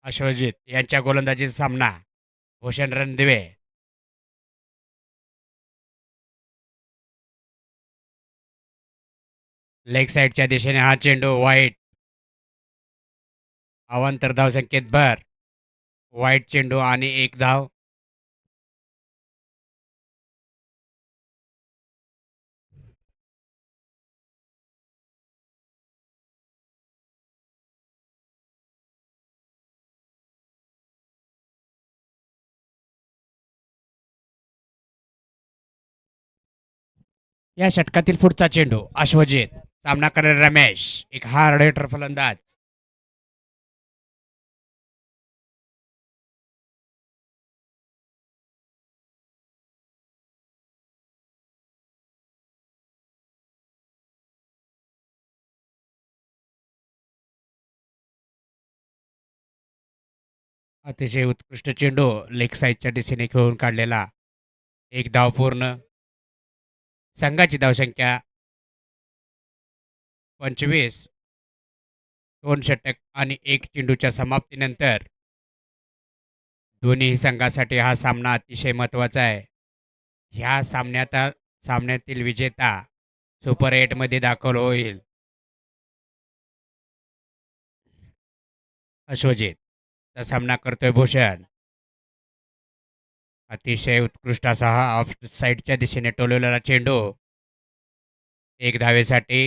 अश्वजित यांच्या गोलंदाजीचा सामना. भूषण रणदिवे. लेग साईडच्या दिशेने हा चेंडू वाईट. अवांतर धावसंख्येत भर. वाईट चेंडू आणि एक धाव. या षटकातील पुढचा चेंडू अश्वजित. सामना करेल रमेश. एक हार्ड हिटर फलंदाज. अतिशय उत्कृष्ट चेंडू लेग साईडच्या दिशेने खेळून काढलेला. एक धाव पूर्ण. संघाची धावसंख्या 25. 2 षटक आणि एक चेंडूच्या समाप्तीनंतर दोन्ही संघासाठी हा सामना अतिशय महत्त्वाचा आहे. ह्या सामन्यातील विजेता सुपर 8मध्ये दाखल होईल. अश्वजितचा सामना करतोय भूषण. अतिशय उत्कृष्ट असा हा ऑफ साईडच्या दिशेने टोलवलेला चेंडू. एक धावेसाठी.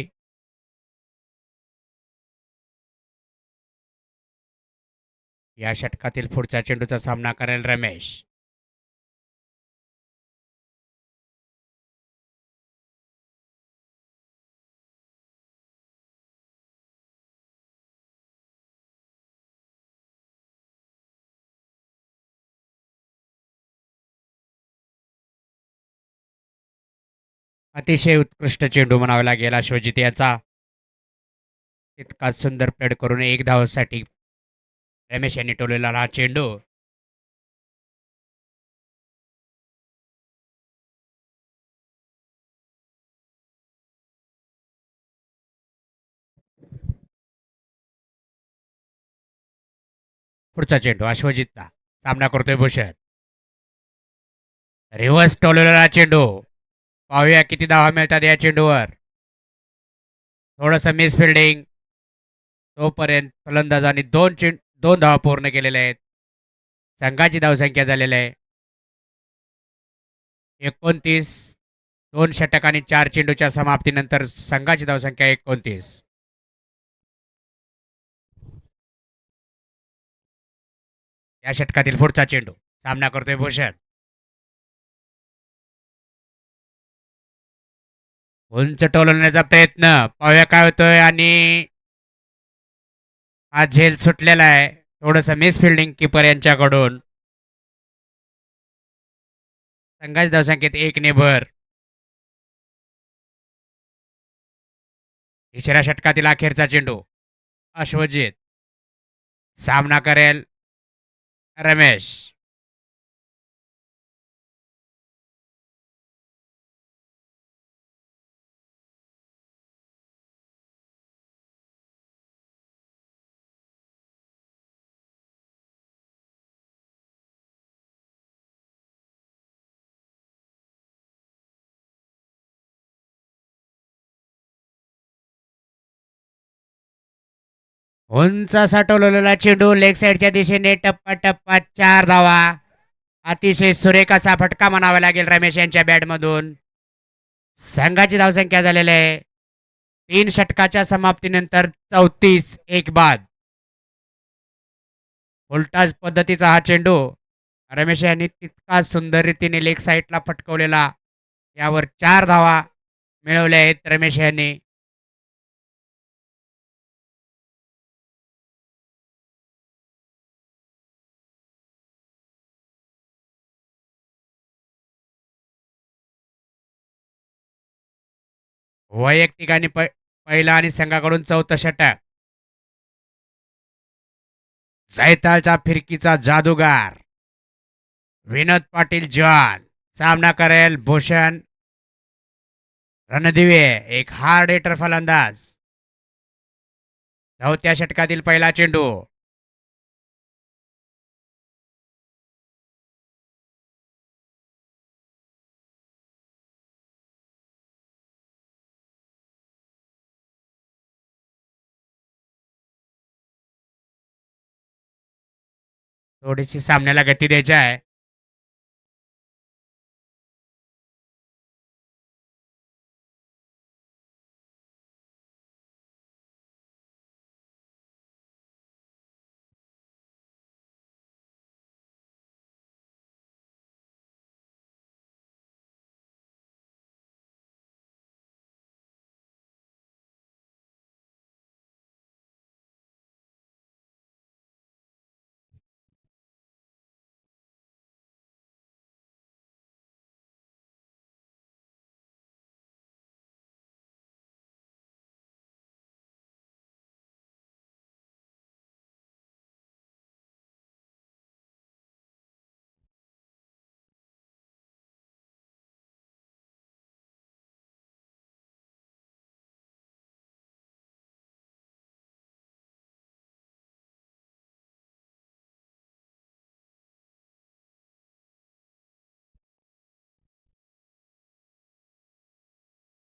या षटकातील पुढच्या चेंडूचा सामना करेल रमेश. अतिशय उत्कृष्ट चेंडू म्हणावा लागेल अश्वजित याचा. तितकाच सुंदर प्लेड करून एक धावसाठी रमेश यांनी टोललेला हा चेंडू. पुढचा चेंडू अश्वजितचा. सामना करतोय भूषण. रिव्हर्स टोललेला चेंडू. पाहूया किती धावा मिळतात या चेंडूवर. थोडंसं मिस फिल्डिंग. तोपर्यंत फलंदाजांनी दोन धावा पूर्ण केलेल्या आहेत. संघाची धावसंख्या झालेली आहे 29. 2 षटक आणि 4 चेंडूच्या समाप्तीनंतर संघाची धावसंख्या 29. या षटकातील पुढचा चेंडू. सामना करतोय भूषण. उंच टोलवण्याचा प्रयत्न. पाहूया काय होतोय. आणि हा झेल सुटलेला आहे. थोडंसं मिस फिल्डिंग कीपर यांच्याकडून. संघाच्या धावसंख्येत 1 ने भर. तिसऱ्या षटकातील अखेरचा चेंडू. अश्वजित. सामना करेल रमेश. उंच असा टोलवलेला चेंडू लेग साईडच्या दिशेने टप्पा टप्पा 4 धावा. अतिशय सुरेख असा फटका म्हणावा लागेल रमेश यांच्या बॅटमधून. संघाची धावसंख्या झालेली आहे 3 षटकाच्या समाप्तीनंतर 34. एक बाद. उलटाच पद्धतीचा हा चेंडू रमेश यांनी तितका सुंदर रीतीने लेग साईडला फटकवलेला. यावर 4 धावा मिळवल्या आहेत रमेश यांनी. वैयक्तिक आणि पहिला आणि संघाकडून 4थं षटक. जैताळचा फिरकीचा जादूगार विनोद पाटील जॉन. सामना करेल भूषण रणदिवे. एक हार्ड हिटर फलंदाज. 4थ्या षटकातील पहिला चेंडू. थोडीशी सामन्याला गती द्यायची आहे.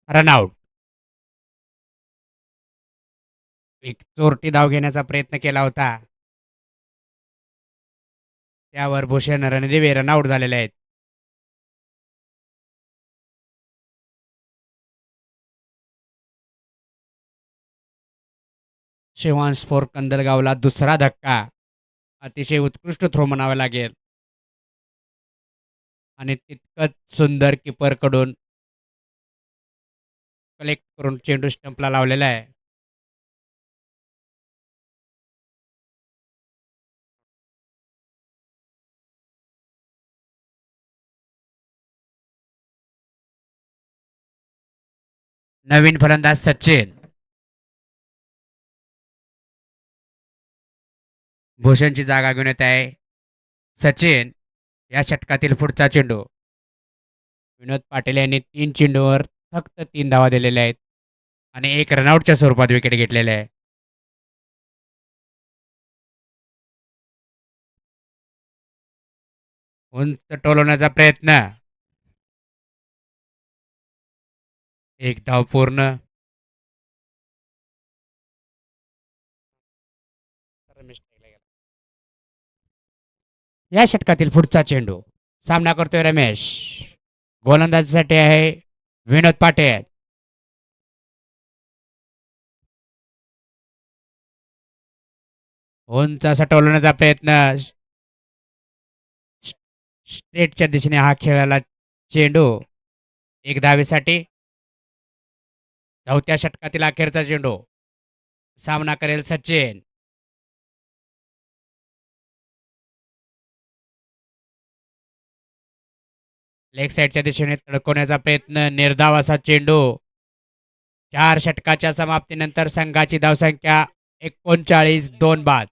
रनआउट. एक चोरटी धाव घेण्याचा प्रयत्न केला होता. त्यावर भूषण रणदिवे रनआउट झालेले आहेत. शिवांश फोर कंदलगावला दुसरा धक्का. अतिशय उत्कृष्ट थ्रो म्हणावा लागेल आणि तितकंच सुंदर कीपरकडून कलेक्ट करून चेंडू स्टंपला लावलेला आहे. नवीन फलंदाज सचिन. भूषणची जागा घेऊन येत आहे सचिन. या षटकातील पुढचा चेंडू. विनोद पाटील यांनी 3 चेंडूवर फक्त 3 धावा दिलेल्या आहेत आणि एक रनआउटच्या स्वरूपात विकेट घेतलेले आहे. उंच टोलवण्याचा प्रयत्न. एक धाव पूर्ण. या षटकातील पुढचा चेंडू. सामना करतोय रमेश. गोलंदाजीसाठी आहे विनोद पाटील. उंच असा टोलवण्याचा प्रयत्न. स्ट्रेटच्या दिशेने हा खेळाला चेंडू. एक धावेसाठी. चौथ्या षटकातील अखेरचा चेंडू. सामना करेल सचिन. लेग साईडच्या दिशेने तडकवण्याचा प्रयत्न. निर्धाव असा चेंडू. 4 षटकाच्या समाप्तीनंतर संघाची धावसंख्या 39, 2 बाद.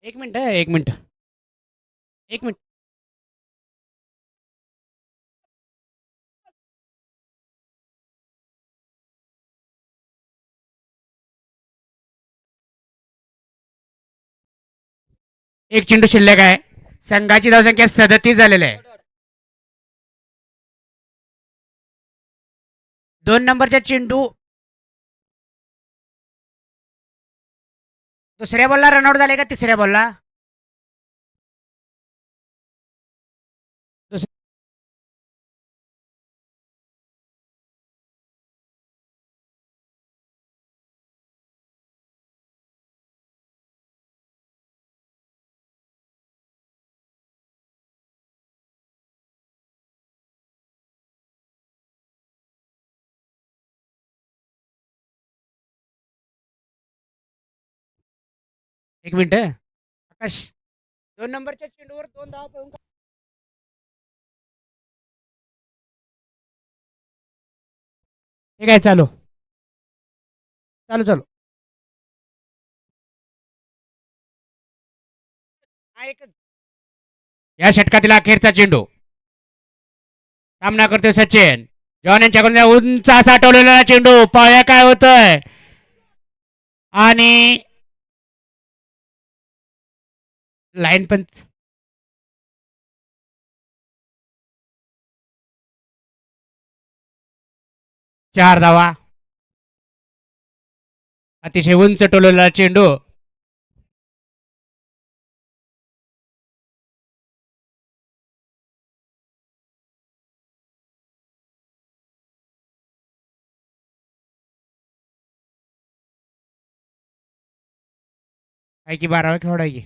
एक मिनिट, एक मिनिट, एक मिनिट. एक चेंडू शिल्लक आहे. संघाची धावसंख्या 37 झालेली आहे. 2 नंबरचा चेंडू दुसऱ्या बॉलला रनआउट झाले का तिसऱ्या बॉलला? एक मिनिट आकाश. 2 नंबरच्या चेंडूवर 2 धावा पळून ठीक आहे. चालू चालू चालू. या षटकातील अखेरचा चेंडू सामना करतोय सचिन. जॉन यांच्याकडून उंच असा टोललेला चेंडू पाया काय होतोय आणि लाईन पंच 4 धावा. अतिशय उंच टोललेला चेंडू आहे की 12 खेळ आहे की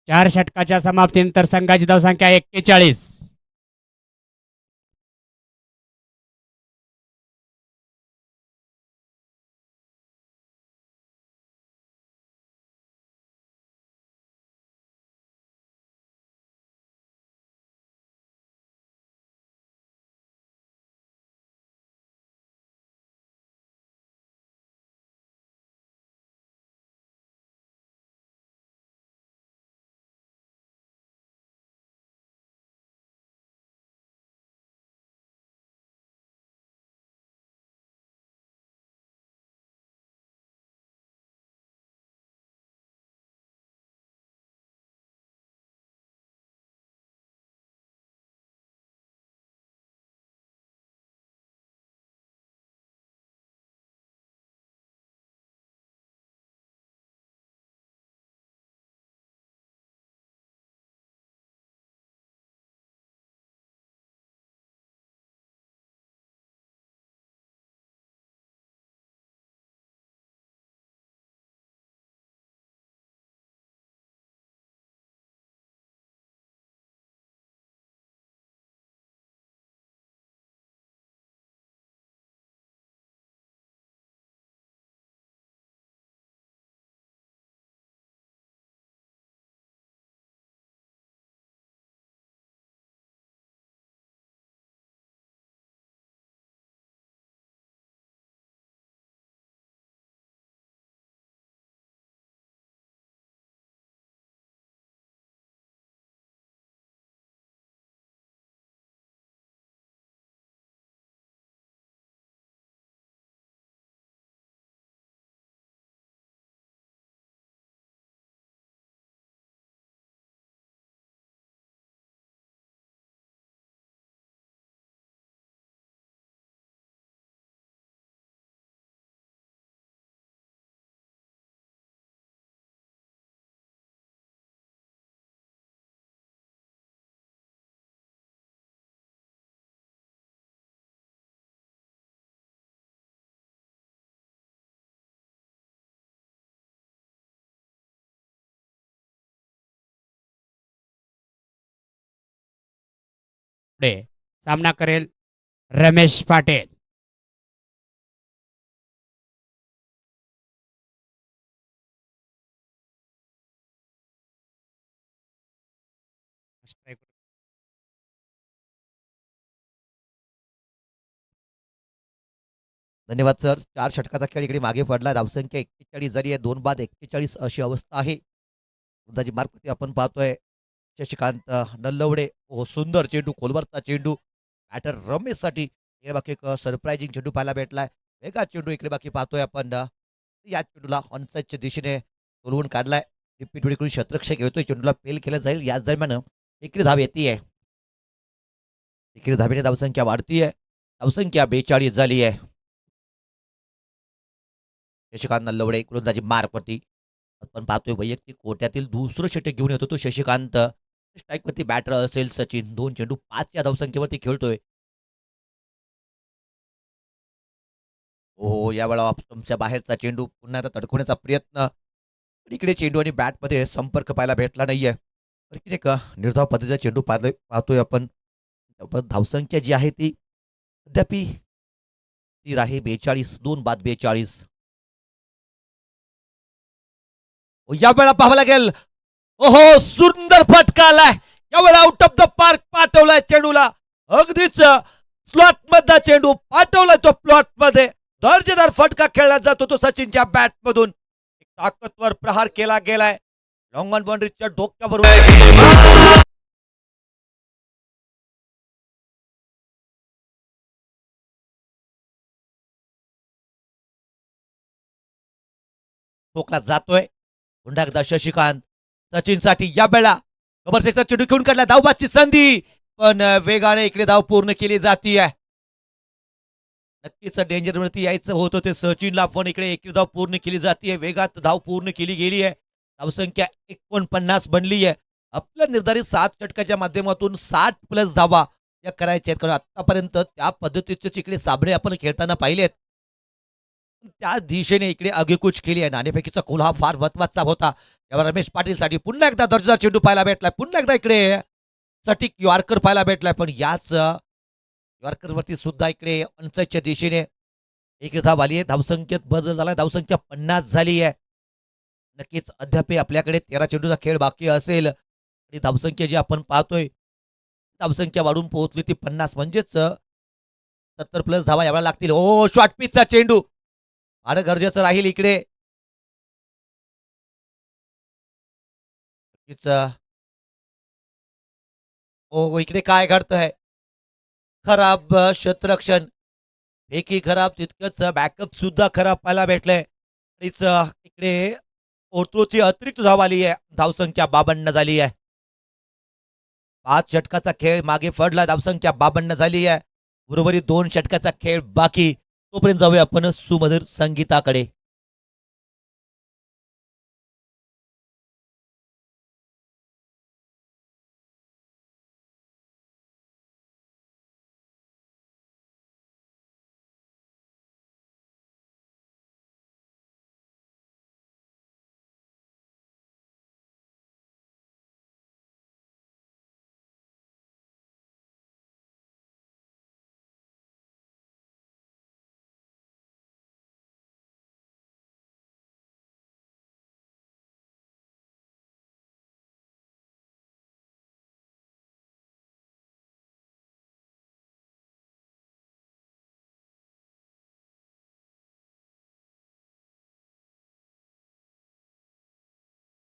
4 षटकाच्या समाप्तीनंतर संघाची धावसंख्या 41. पुढे सामना करेल रमेश पाटील. धन्यवाद सर. 4 षटकाचा खेळ इकडे मागे पडला. धावसंख्या 41 झाली आहे. 2 बाद 41 अशी अवस्था आहे. वृंदाजी मार्कवरती आपण पाहतोय शशिकांत नल्लवडे. ओ सुंदर चेंडू, खोलवरचा चेंडू. बॅटर रमेशसाठी इकडे बाकी एक सरप्रायझिंग चेंडू पाहायला भेटलाय. वेगळा चेंडू इकडे बाकी पाहतोय आपण. या चेंडूला ऑनसाईडच्या दिशेने टोलवून काढलाय. रिपीट करून शतरक्षक येतोय. चेंडूला फेल केलं जाईल. याच दरम्यान इकडे धाव येते. इकडे धावेने धावसंख्या वाढतीये. धावसंख्या 42 झाली आहे. शशिकांत नल्लवडे गोलंदाजी मार्कवरती आपण पाहतोय वैयक्तिक कोट्यातील दुसरं षटक घेऊन येतो तो शशिकांत. स्ट्राईकवरती बॅटर असेल सचिन. 2 चेंडू 5 या धावसंख्येवरती खेळतोय. हो यावेळा तुमच्या बाहेरचा चेंडू पुन्हा आता तडकवण्याचा प्रयत्न. पण इकडे चेंडू आणि बॅटमध्ये संपर्क पाहायला भेटला नाहीये. तर किती एक निर्धाव पद्धतीचा चेंडू पाहतोय आपण. पण धावसंख्या जी आहे ती अद्याप स्थिर आहे. 42. 2 बाद 42. यावेळेला पाहावं लागेल. ओहो, सुंदर फटका आलाय. यावेळेला आउट ऑफ द पार्क पाठवलाय चेंडूला. अगदीच स्लॉट मधला चेंडू पाठवलाय तो प्लॉट मध्ये. दर्जेदार फटका खेळला जातो तो सचिनच्या बॅट मधून. एक ताकदवर प्रहार केला गेलाय. लॉंग ऑन बाउंड्रीच्या डोक्यावरून ठोकला जातोय. पुन्हा एकदा शशिकांत सचिनसाठी या वेळा कबरसेचा चेंडू घेऊन काढला. धावबाची संधी पण वेगाने इकडे धाव पूर्ण केली जातीये. नक्कीच डेंजर वरती यायचं होतं ते सचिनला, पण इकडे एक धाव पूर्ण केली जाते. वेगात धाव पूर्ण केली गेली आहे. धावसंख्या 49 बनली आहे. आपल्या निर्धारित 7 षटकाच्या माध्यमातून 60+ धावा या करायच्या आहेत. कारण आतापर्यंत त्या पद्धतीचे इकडे साबणे आपण खेळताना पाहिलेत. त्या दिशेने इकडे आगेकूच केली आहे. नाणेफेकीचा खोल हा फार महत्वाचा होता. यावर रमेश पाटीलसाठी पुन्हा एकदा दर्जेदार चेंडू पाहायला भेटलाय. पुन्हा एकदा इकडे सटीक यॉर्कर पाहायला भेटलाय. पण याच यॉर्करवरती सुद्धा इकडे अंचच्या दिशेने एक धाव आली आहे. धावसंख्येत बदल झाला. धावसंख्या 50 झाली आहे. नक्कीच अद्याप आपल्याकडे 13 चेंडूचा खेळ बाकी असेल आणि धावसंख्या जी आपण पाहतोय धावसंख्या वाढून पोहोचली ती 50, म्हणजेच 70+ धावा यावेळेला लागतील. ओ, शॉर्ट पिचचा चेंडू फार गरजेचं राहील इकडे. नक्कीच ओ, इकडे काय घडतंय? खराब क्षेत्ररक्षण. एकही खराब तितकंच बॅकअप सुद्धा खराब पाहायला भेटलंय. तीच इकडे ओर्तोची अतिरिक्त धाव आली आहे. धावसंख्या 52 झाली आहे. 5 षटकाचा खेळ मागे पडला. धावसंख्या 52 झाली आहे. उर्वरित 2 षटकाचा खेळ बाकी. तोपर्यंत जाऊया आपण सुमधुर संगीताकडे.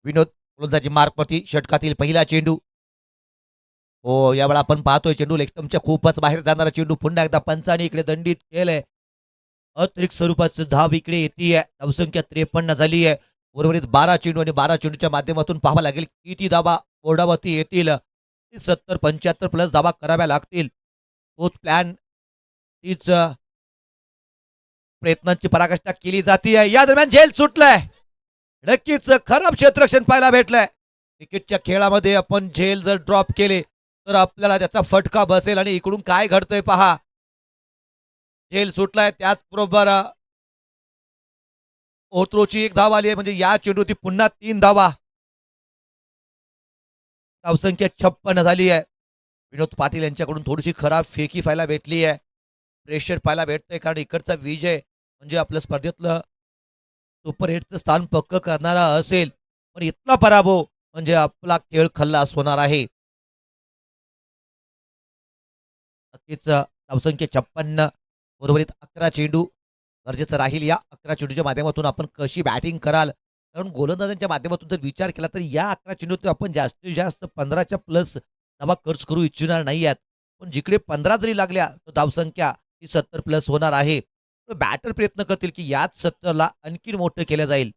विनोद गोलंदाजी मार्कवरती षटकातील पहिला चेंडू. हो, यावेळा आपण पाहतोय चेंडू लेगस्टंपच्या खूपच बाहेर जाणारा चेंडू पुन्हा एकदा पंचाने इकडे दंडित केलंय. अतिरिक्त स्वरूपाचं धाव इकडे येते. धावसंख्या 53 झाली आहे. उर्वरित 12 चेंडू आणि 12 चेंडूच्या माध्यमातून पाहावं लागेल किती धावा बोर्डावरती येतील. 70-75+ धावा कराव्या लागतील. तोच प्लॅन, तीच प्रयत्नांची पराकाष्ठा केली जाते. या दरम्यान झेल सुटलाय. नक्कीच खराब क्षेत्ररक्षण पाहायला भेटलंय. क्रिकेटच्या खेळामध्ये आपण झेल जर ड्रॉप केले तर आपल्याला त्याचा फटका बसेल. आणि इकडून काय घडतंय पहा. झेल सुटलाय. त्याचबरोबर ओत्रोची एक धाव आली आहे. म्हणजे या चेंडूची पुन्हा 3 धावा. धावसंख्या 56 झाली आहे. विनोद पाटील यांच्याकडून थोडीशी खराब फेकी पाहायला भेटली आहे. प्रेशर पाहायला भेटतंय. कारण इकडचा विजय म्हणजे आपल्या स्पर्धेतलं सुपर 8चं स्थान पक्क करणारा असेल. पण इथला पराभव म्हणजे आपला खेळ खल्लास होणार आहे. नक्कीच धावसंख्या 56. उर्वरित 11 चेंडू गरजेचं राहील. या 11 चेंडूच्या माध्यमातून आपण कशी बॅटिंग कराल. कारण गोलंदाजांच्या माध्यमातून जर विचार केला तर या 11 चेंडूत आपण जास्तीत जास्त 15च्या प्लस धावा खर्च करू इच्छिणार नाही आहेत. पण जिकडे 15 जरी लागल्या तर धावसंख्या ही 70+ होणार आहे. बॅटर प्रयत्न करतील की याच 70ला आणखी मोठं केलं जाईल.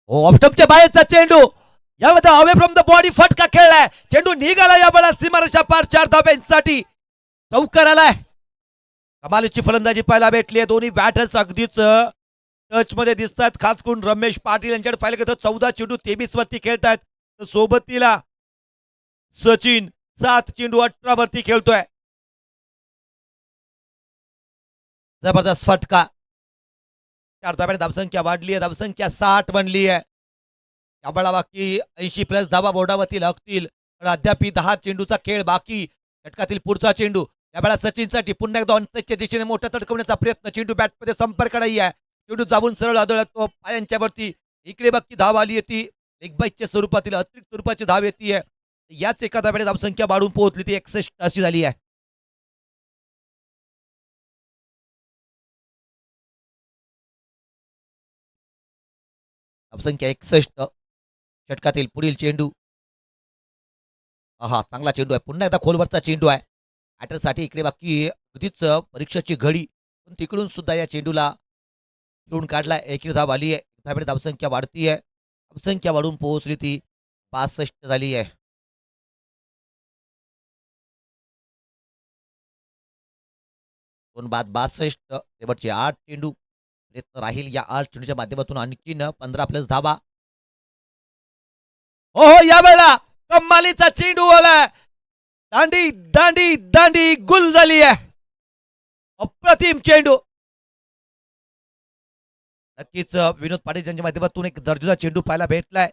हो, ऑफस्टंपच्या बाहेरचा चेंडू. यामध्ये अवे फ्रॉम द बॉडी फटका खेळलाय. चेंडू निघाला या बळा सीमारेषा पार 4 धाब्यांसाठी चौकार आलाय. कमालीची फलंदाजी पाहायला भेटली आहे. दोन्ही बॅटर्स अगदीच टच मध्ये दिसतात. खास करून रमेश पाटील यांच्याकडे पाहिलं गेलं 14 चेंडू 23 वरती खेळतात. तर सोबतीला सचिन 7 चेंडू 18 वरती खेळतोय. जबरदस्त फटका. 4 धाब्याने धावसंख्या वाढली आहे. धावसंख्या 60 बनली आहे. त्यावेळेला बाकी 80+ धावा बोर्डावरती लागतील. पण अद्याप 10 चेंडूचा खेळ बाकी. षटकातील पुढचा चेंडू त्यावेळेला सचिनसाठी पुन्हा एकदा ऑनसाईडच्या दिशेने मोठा तडकवण्याचा प्रयत्न. चेंडू बॅटमध्ये संपर्क नाही आहे. चेंडू जाऊन सरळ आदळतो पायांच्या वरती. इकडे बाकी धाव आली होती एक बाईच्या स्वरूपातील अतिरिक्त स्वरूपाची धाव येते. याच एका धावेने धावसंख्या वाढून पोहोचली ती 61 अशी झाली आहे. धावसंख्या 61. षटकातील पुढील चेंडू. हा चांगला चेंडू आहे. पुन्हा एकदा खोलवरचा चेंडू आहे. बॅटरसाठी इकडे बाकी अगदीच परीक्षेची घडी. पण तिकडून सुद्धा या चेंडूला खेळून काढला. एक धाव आली आहे. त्यावेळी धावसंख्या वाढती आहे. धावसंख्या वाढून पोहोचली ती 62 झाली आहे. दोन बाद 62. शेवटचे 8 चेंडू. प्रयत्न राहील या 8 चेंडूच्या माध्यमातून आणखीन 15+ धावा. हो हो या वेळेला कमालीचा चेंडू आलाय. दांडी दांडी दांडी गुल झाली आहे. अप्रतिम चेंडू. नक्कीच विनोद पाटील यांच्या माध्यमातून एक दर्जेदार चेंडू पाहायला भेटलाय.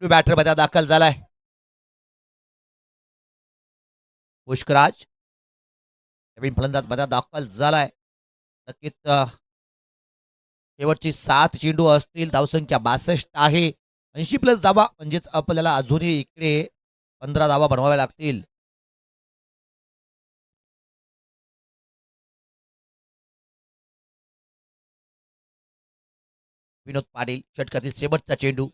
बॅटर मध्ये दाखल झालाय पुष्कराज. नवीन फलंदाज मध्ये दाखल झालाय. नक्कीच शेवटची 7 चेंडू असतील. धावसंख्या 62 आहे. 80+ धावा म्हणजेच आपल्याला अजूनही इकडे 15 धावा बनवाव्या लागतील. विनोद पाटील षटकातील शेवटचा चेंडू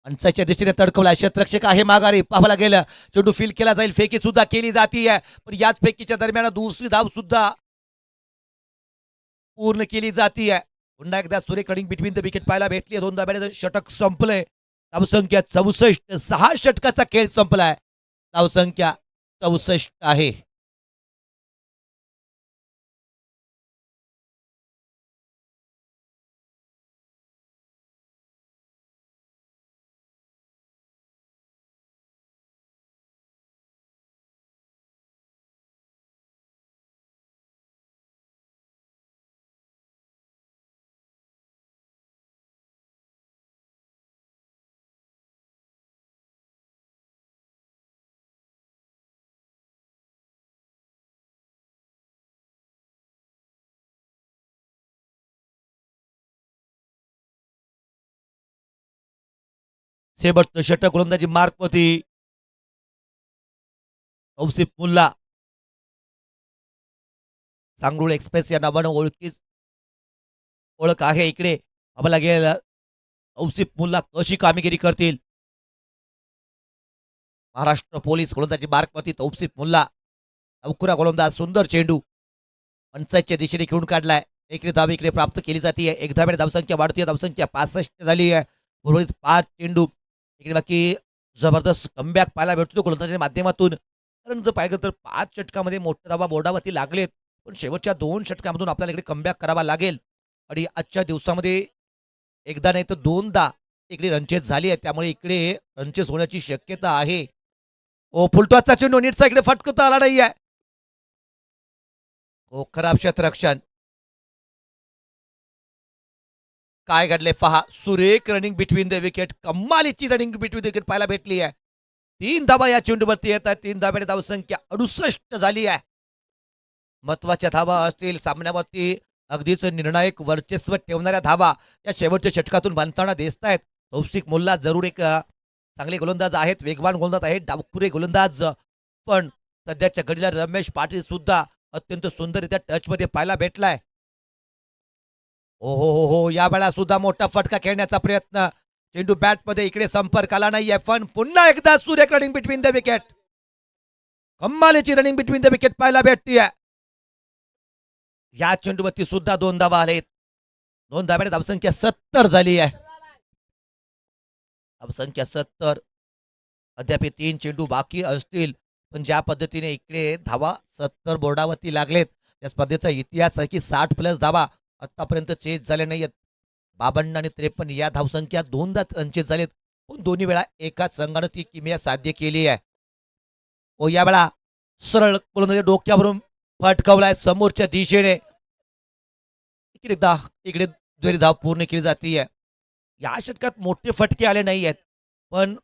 अंचाच्या दिशेने तडकवला. क्षेत्ररक्षक आहे माघारी. पाहायला गेलं चेंडू फील केला जाईल. फेकी सुद्धा केली जाते. पण याच फेकीच्या दरम्यान दुसरी धाव सुद्धा पूर्ण केली जाते. पुन्हा एकदा सुरेख रनिंग बिटवीन द विकेट पाहायला भेटली. 2 धाब्याने षटक संपलंय. धावसंख्या 64. 6 षटकाचा खेळ संपलाय. धावसंख्या 64 आहे. शेवटचं षटक गोलंदाजी मार्क होती. तौसिफ मुल्ला सांगरुळ एक्सप्रेस या नावानं ओळख आहे इकडे. आम्हाला गेला तौसिफ मुल्ला कशी कामगिरी करतील. महाराष्ट्र पोलीस गोलंदाजी मार्क होती. तौसिफ मुल्ला अवकुरा गोलंदाज. सुंदर चेंडू पंचायतच्या दिशेने खेळून काढलाय. इकडे धाव इकडे प्राप्त केली जाते. एक धाब्याने धावसंख्या वाढते. धावसंख्या 65 झाली आहे. उर्वरित 5 चेंडू इकडे बाकी जबरदस्त कमबॅक पाहायला भेटतो गोलंदाजीच्या माध्यमातून. कारण जर पाहिलं तर 5 षटकामध्ये मोठे धावा बोर्डावरती लागलेत. पण शेवटच्या 2 षटकामधून आपल्याला इकडे कमबॅक करावा लागेल आणि आजच्या दिवसामध्ये एकदा नाही तर दोनदा इकडे रनचेस झाली आहे. त्यामुळे इकडे रनचेस होण्याची शक्यता आहे. ओ फुलटॉसचा चेंडू नीटचा इकडे फटकता आला नाहीये. ओ खराब क्षेत्ररक्षण. काय घडले पहा. सुरेख रनिंग बिटवीन द विकेट. कमालीची रनिंग बिटवीन द विकेट पाहायला भेटली आहे. 3 धाबा या चेंडूवरती येत आहेत. 3 धाब्याने धावसंख्या 68 झाली आहे. महत्वाच्या धावा असतील सामन्यावरती अगदीच निर्णायक वर्चस्व ठेवणाऱ्या धावा या शेवटच्या षटकातून बांधताना दिसत आहेत. तौसिफ मुल्ला जरूर एक चांगले गोलंदाज आहेत, वेगवान गोलंदाज आहेत, डावखुरे गोलंदाज. पण सध्याच्या घडीला रमेश पाटील सुद्धा अत्यंत सुंदररित्या टचमध्ये पाहायला भेटलाय. हो हो हो हो या वेळा सुद्धा मोठा फटका खेळण्याचा प्रयत्न. चेंडू बॅटमध्ये इकडे संपर्क आला नाहीये. पण पुन्हा एकदा सुरेख रनिंग बिटवीन द विकेट. कम्मालीची रनिंग बिटवीन द विकेट पाहायला भेटतीये. या चेंडूवरती सुद्धा 2 धावा आलेत. 2 धाब्याने धावसंख्या 70 झाली आहे. धावसंख्या 70. अद्याप 3 चेंडू बाकी असतील. पण ज्या पद्धतीने इकडे धावा 70 बोर्डावरती लागलेत या स्पर्धेचा इतिहास आहे की 60 प्लस धावा आतापर्यंत चेज झाल्या नाहीयेत. 52 आणि 53 या धावसंख्या 2दा रनचेज झालेत. पण दोन्ही वेळा एकाच संघानं ती किमया साध्य केली आहे. ओ या वेळा सरळ गोलंदाजी डोक्यावरून फटकावलाय समोरच्या दिशेने. इकडे दुहेरी धाव पूर्ण केली जाते. या षटकात मोठे फटके आले नाही आहेत. पण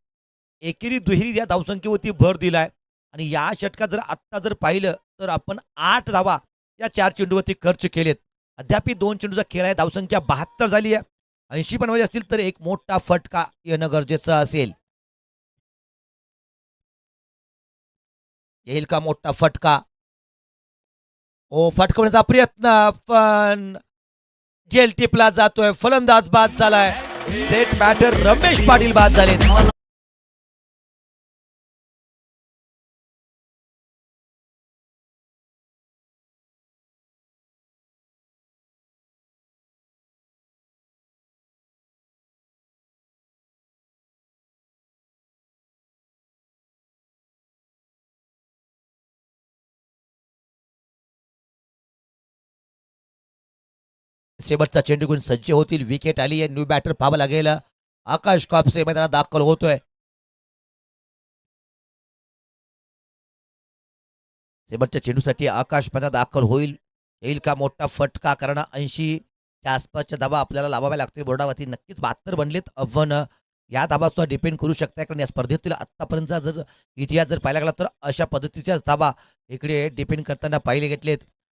एकेरी दुहेरी या धावसंख्येवरती भर दिलाय आणि या षटकात जर आत्ता जर पाहिलं तर आपण 8 धावा या 4 चेंडूवरती खर्च केलेत. अद्याप 2 चेंडूचा खेळ आहे. धावसंख्या 72 झाली आहे. 80 बनवायचे असतील तर एक मोठा फटका येणं गरजेचं असेल. येईल का मोठा फटका. ओ फटकवण्याचा प्रयत्न पण जेल टिपला जातोय. फलंदाज बाद झालाय. सेट बॅटर रमेश पाटील बाद झाले. शेवटचा चेंडू घेऊन सज्ज होतील. विकेट आली आहे. न्यू बॅटर पाहावं लागेल. आकाश कापसे मैदानात दाखल होतोय. शेवटच्या चेंडूसाठी आकाश मैदानात दाखल होईल. येईल का मोठा फटका. कारण 80च्या आसपासच्या धावा आपल्याला लावाव्या लागतील बोर्डावरती. नक्कीच 72 बनलेत. पण या धावा सुद्धा डिपेंड करू शकतात. कारण या स्पर्धेतील आत्तापर्यंतचा जर इतिहास जर पाहायला गेला तर अशा पद्धतीच्याच धावा इकडे डिपेंड करताना पाहिले घेतलेत.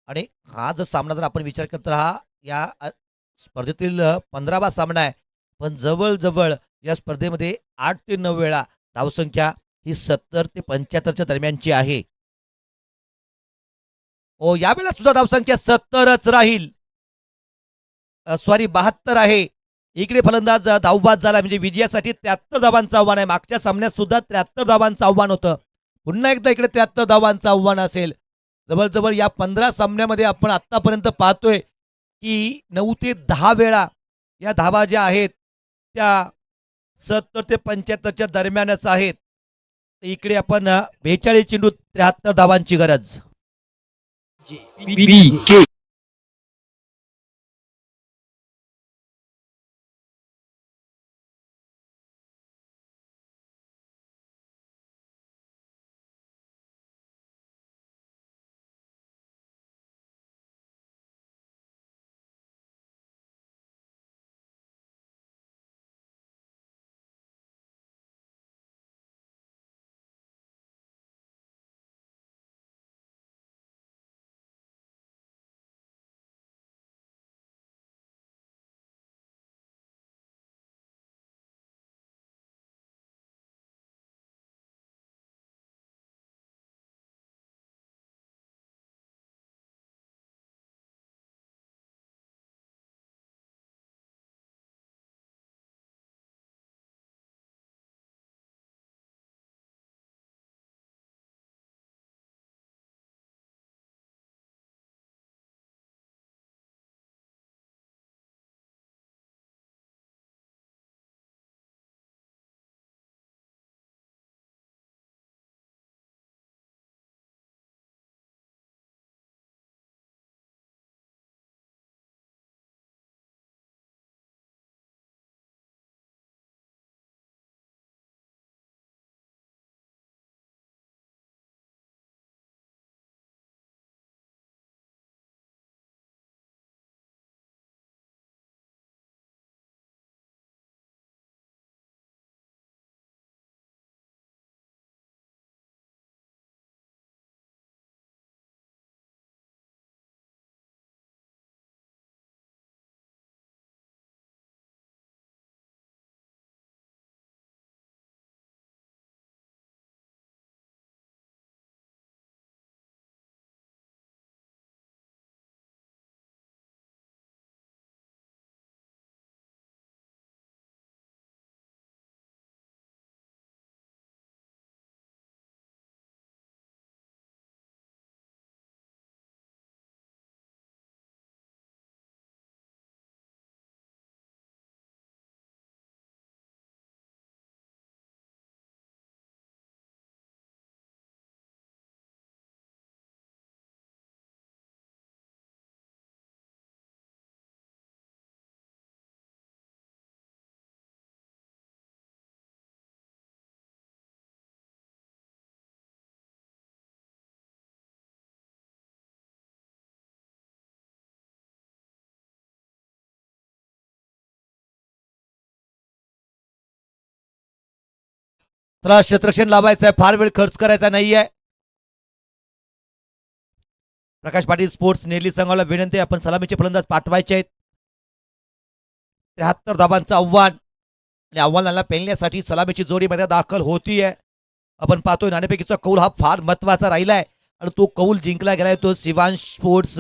आणि हा जर सामना जर आपण विचार केला तर हा या स्पर्धेतील 15वा सामना आहे. पण जवळजवळ या स्पर्धेमध्ये 8 ते 9 वेळा धावसंख्या ही 70 ते 75च्या दरम्यानची आहे. ओ यावेळेला सुद्धा धावसंख्या 70च राहील. सॉरी 72 आहे. इकडे फलंदाज धावबाद झाला म्हणजे विजयासाठी 73 धावांचं आव्हान आहे. मागच्या सामन्यात सुद्धा 73 धावांचं आव्हान होतं. पुन्हा एकदा इकडे 73 धावांचं आव्हान असेल. जवळजवळ या 15 सामन्यामध्ये आपण आतापर्यंत पाहतोय की 9 ते 10 वेळा या धावा ज्या आहेत त्या 70 ते 75च्या दरम्यानच आहेत. इकडे आपण 42 चेंडू 73 धावांची गरज. PK चला क्षेत्ररक्षण लावायचं आहे, फार वेळ खर्च करायचा नाहीये. प्रकाश पाटील स्पोर्ट्स नेरली संघाला विनंती आहे, आपण सलामीचे फलंदाज पाठवायचे आहेत. 73 धाबांचं आव्हान आणि आव्हानाला पेलण्यासाठी सलामीची जोडी मध्ये दाखल होतीये. आपण पाहतोय नाणेफेकीचा कौल हा फार महत्वाचा राहिलाय आणि तो कौल जिंकला गेलाय तो शिवांश स्पोर्ट्स.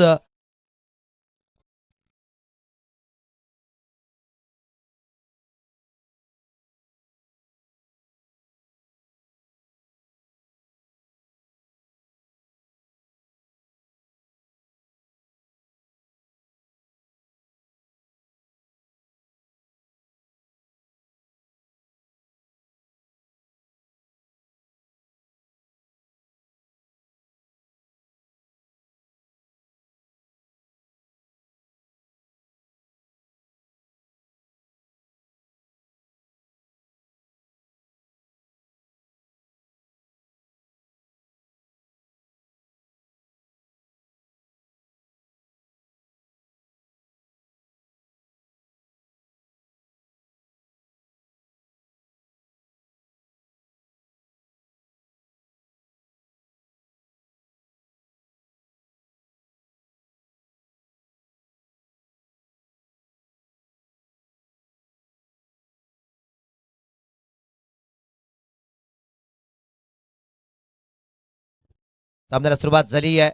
सामन्याला सुरुवात झाली आहे.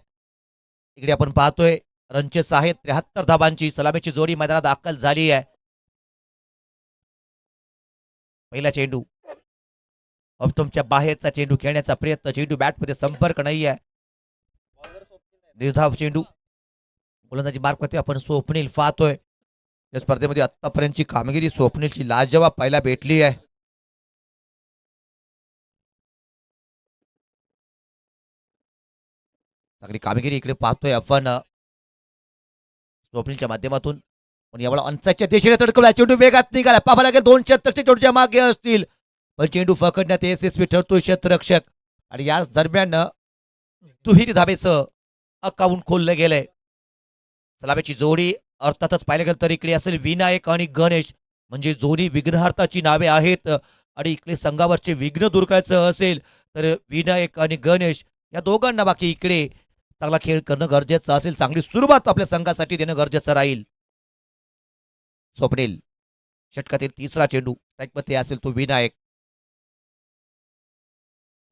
इकडे आपण पाहतोय रनचेस आहेत 73 धाबांची सलामीची जोडी मैदानात दाखल झाली आहे. पहिला चेंडू ऑप्टमच्या बाहेरचा चेंडू खेळण्याचा प्रयत्न, चेंडू बॅटमध्ये संपर्क नाही आहे. निर्धाव चेंडू गोलंदाजी मार्कवरती आपण स्वप्नील पाहतोय. या स्पर्धेमध्ये आतापर्यंतची कामगिरी स्वप्नीलची लाजवाब पाहायला भेटली आहे. चांगली कामगिरी इकडे पाहतोय आपण स्वप्नीलच्या माध्यमातून. पण यावेळेला अंचाच्या दिशेने तडकवला, चेंडू वेगात निघाला, पाहावं लागेल 2 क्षेत्ररक्षक चेंडूच्या मागे असतील, पण चेंडू पकडण्यात यशस्वी ठरतोय क्षेत्ररक्षक आणि याच दरम्यान दुहेरी धाबेसह अकाउंट खोललं गेलंय. सलामीची जोडी अर्थातच पाहिलं गेलं तर इकडे असेल विनायक आणि गणेश, म्हणजे जोडी विघ्नहर्ताची नावे आहेत आणि इकडे संघावरचे विघ्न दूर करायचं असेल तर विनायक आणि गणेश या दोघांना बाकी इकडे चांगला खेळ करणं गरजेचं असेल, चांगली सुरुवात आपल्या संघासाठी देणं गरजेचं राहील. स्वप्नील षटकातील तिसरा चेंडू स्ट्राईकमध्ये असेल तो विनायक.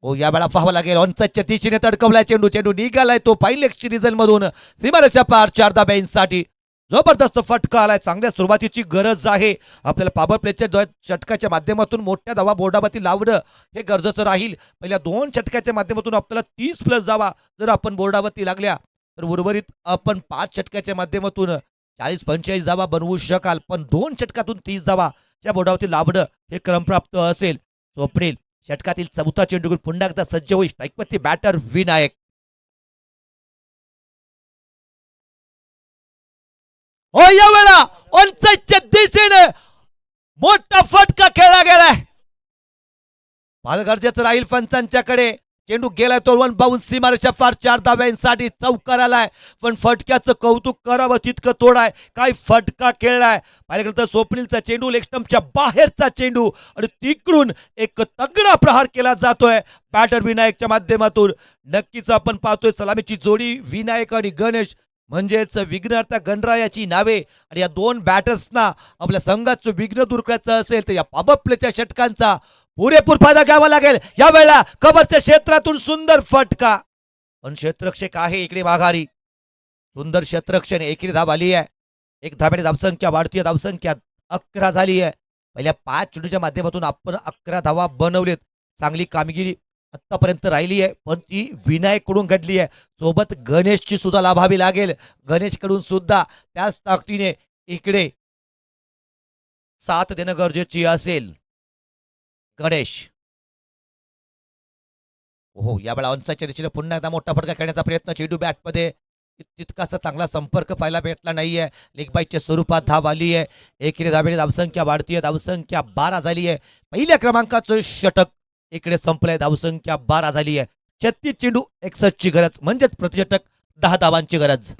हो या वेळा पाहावं लागेल ऑनसाईडच्या दिशेने तडकवलाय चेंडू, चेंडू निघालाय तो फाईन रिझन मधून सीमारेषा पार 4 धाब्यांसाठी. जबरदस्त फटका आलाय, चांगल्या सुरुवातीची गरज आहे आपल्याला. पॉवर प्लेच्या षटकाच्या माध्यमातून मोठ्या धावा बोर्डावरती लावणं हे गरजेचं राहील. पहिल्या 2 षटकाच्या माध्यमातून आपल्याला 30+ धावा जर आपण बोर्डावरती लागल्या तर उर्वरित आपण 5 षटकाच्या माध्यमातून 40-45 धावा बनवू शकाल, पण 2 षटकातून 30 धावा त्या बोर्डावरती लावणं हे क्रमप्राप्त असेल. स्वप्नील षटकातील चौथा चेंडू घेऊन पुन्हा एकदा सज्ज होईल, स्ट्राईकवरती बॅटर विनायक. हो या वेळा ऑनसाईडच्या दिशेने मोठा फटका खेळला गेलाय, फार गरजेचं राहील पंचांच्याकडे. चेंडू गेलाय तो 1 बाउन्स सीमारेषा पार 4 धाब्यांसाठी चौकार आलाय, पण फटक्याचं कौतुक करावं तितकं तोडाय. काय फटका खेळलाय, पाहिलं गेलं तर स्वप्नीलचा चेंडू लेग स्टंपच्या बाहेरचा चेंडू आणि तिकडून एक तगडा प्रहार केला जातोय बॅटर विनायकच्या माध्यमातून. नक्कीच आपण पाहतोय सलामीची जोडी विनायक आणि गणेश म्हणजेच विघ्नहर्ता गणरायाची नावे आणि या 2 बॅटर्सना आपल्या संघाचं विघ्न दूर करायचं असेल तर या पॉवर प्लेच्या षटकांचा पुरेपूर फायदा घ्यावा लागेल. यावेळेला कव्हरच्या क्षेत्रातून सुंदर फटका, पण क्षेत्ररक्षक आहे इकडे माघारी. सुंदर क्षेत्ररक्षण, एकेरी धाव आली आहे. 1 धाब्याने धावसंख्या वाढतीय, धावसंख्या 11 झाली आहे. पहिल्या 5 चेंडूच्या माध्यमातून आपण 11 धावा बनवलेत. चांगली कामगिरी आतापर्यंत राहिली आहे, पण ती विनायककडून घडली आहे. सोबत गणेशची सुद्धा लाभावी लागेल, गणेशकडून सुद्धा त्याच ताकदीने इकडे साथ देणं गरजेची असेल. गणेश हो यावेळेला ऑनसाईडच्या दिशेने पुन्हा एकदा मोठा फटका खेळण्याचा प्रयत्न, चेंडू बॅटमध्ये तितकासा चांगला संपर्क पाहायला भेटला नाहीये. लेग बाईटच्या स्वरूपात धाव आली आहे. एकेरी धावेने धावसंख्या वाढतीये, धावसंख्या 12 झाली आहे. पहिल्या क्रमांकाचं षटक इकडे संपलंय, धावसंख्या 12 झाली आहे. 36 चेंडू 61 ची गरज, म्हणजेच प्रतिषटक 10 धावांची गरज.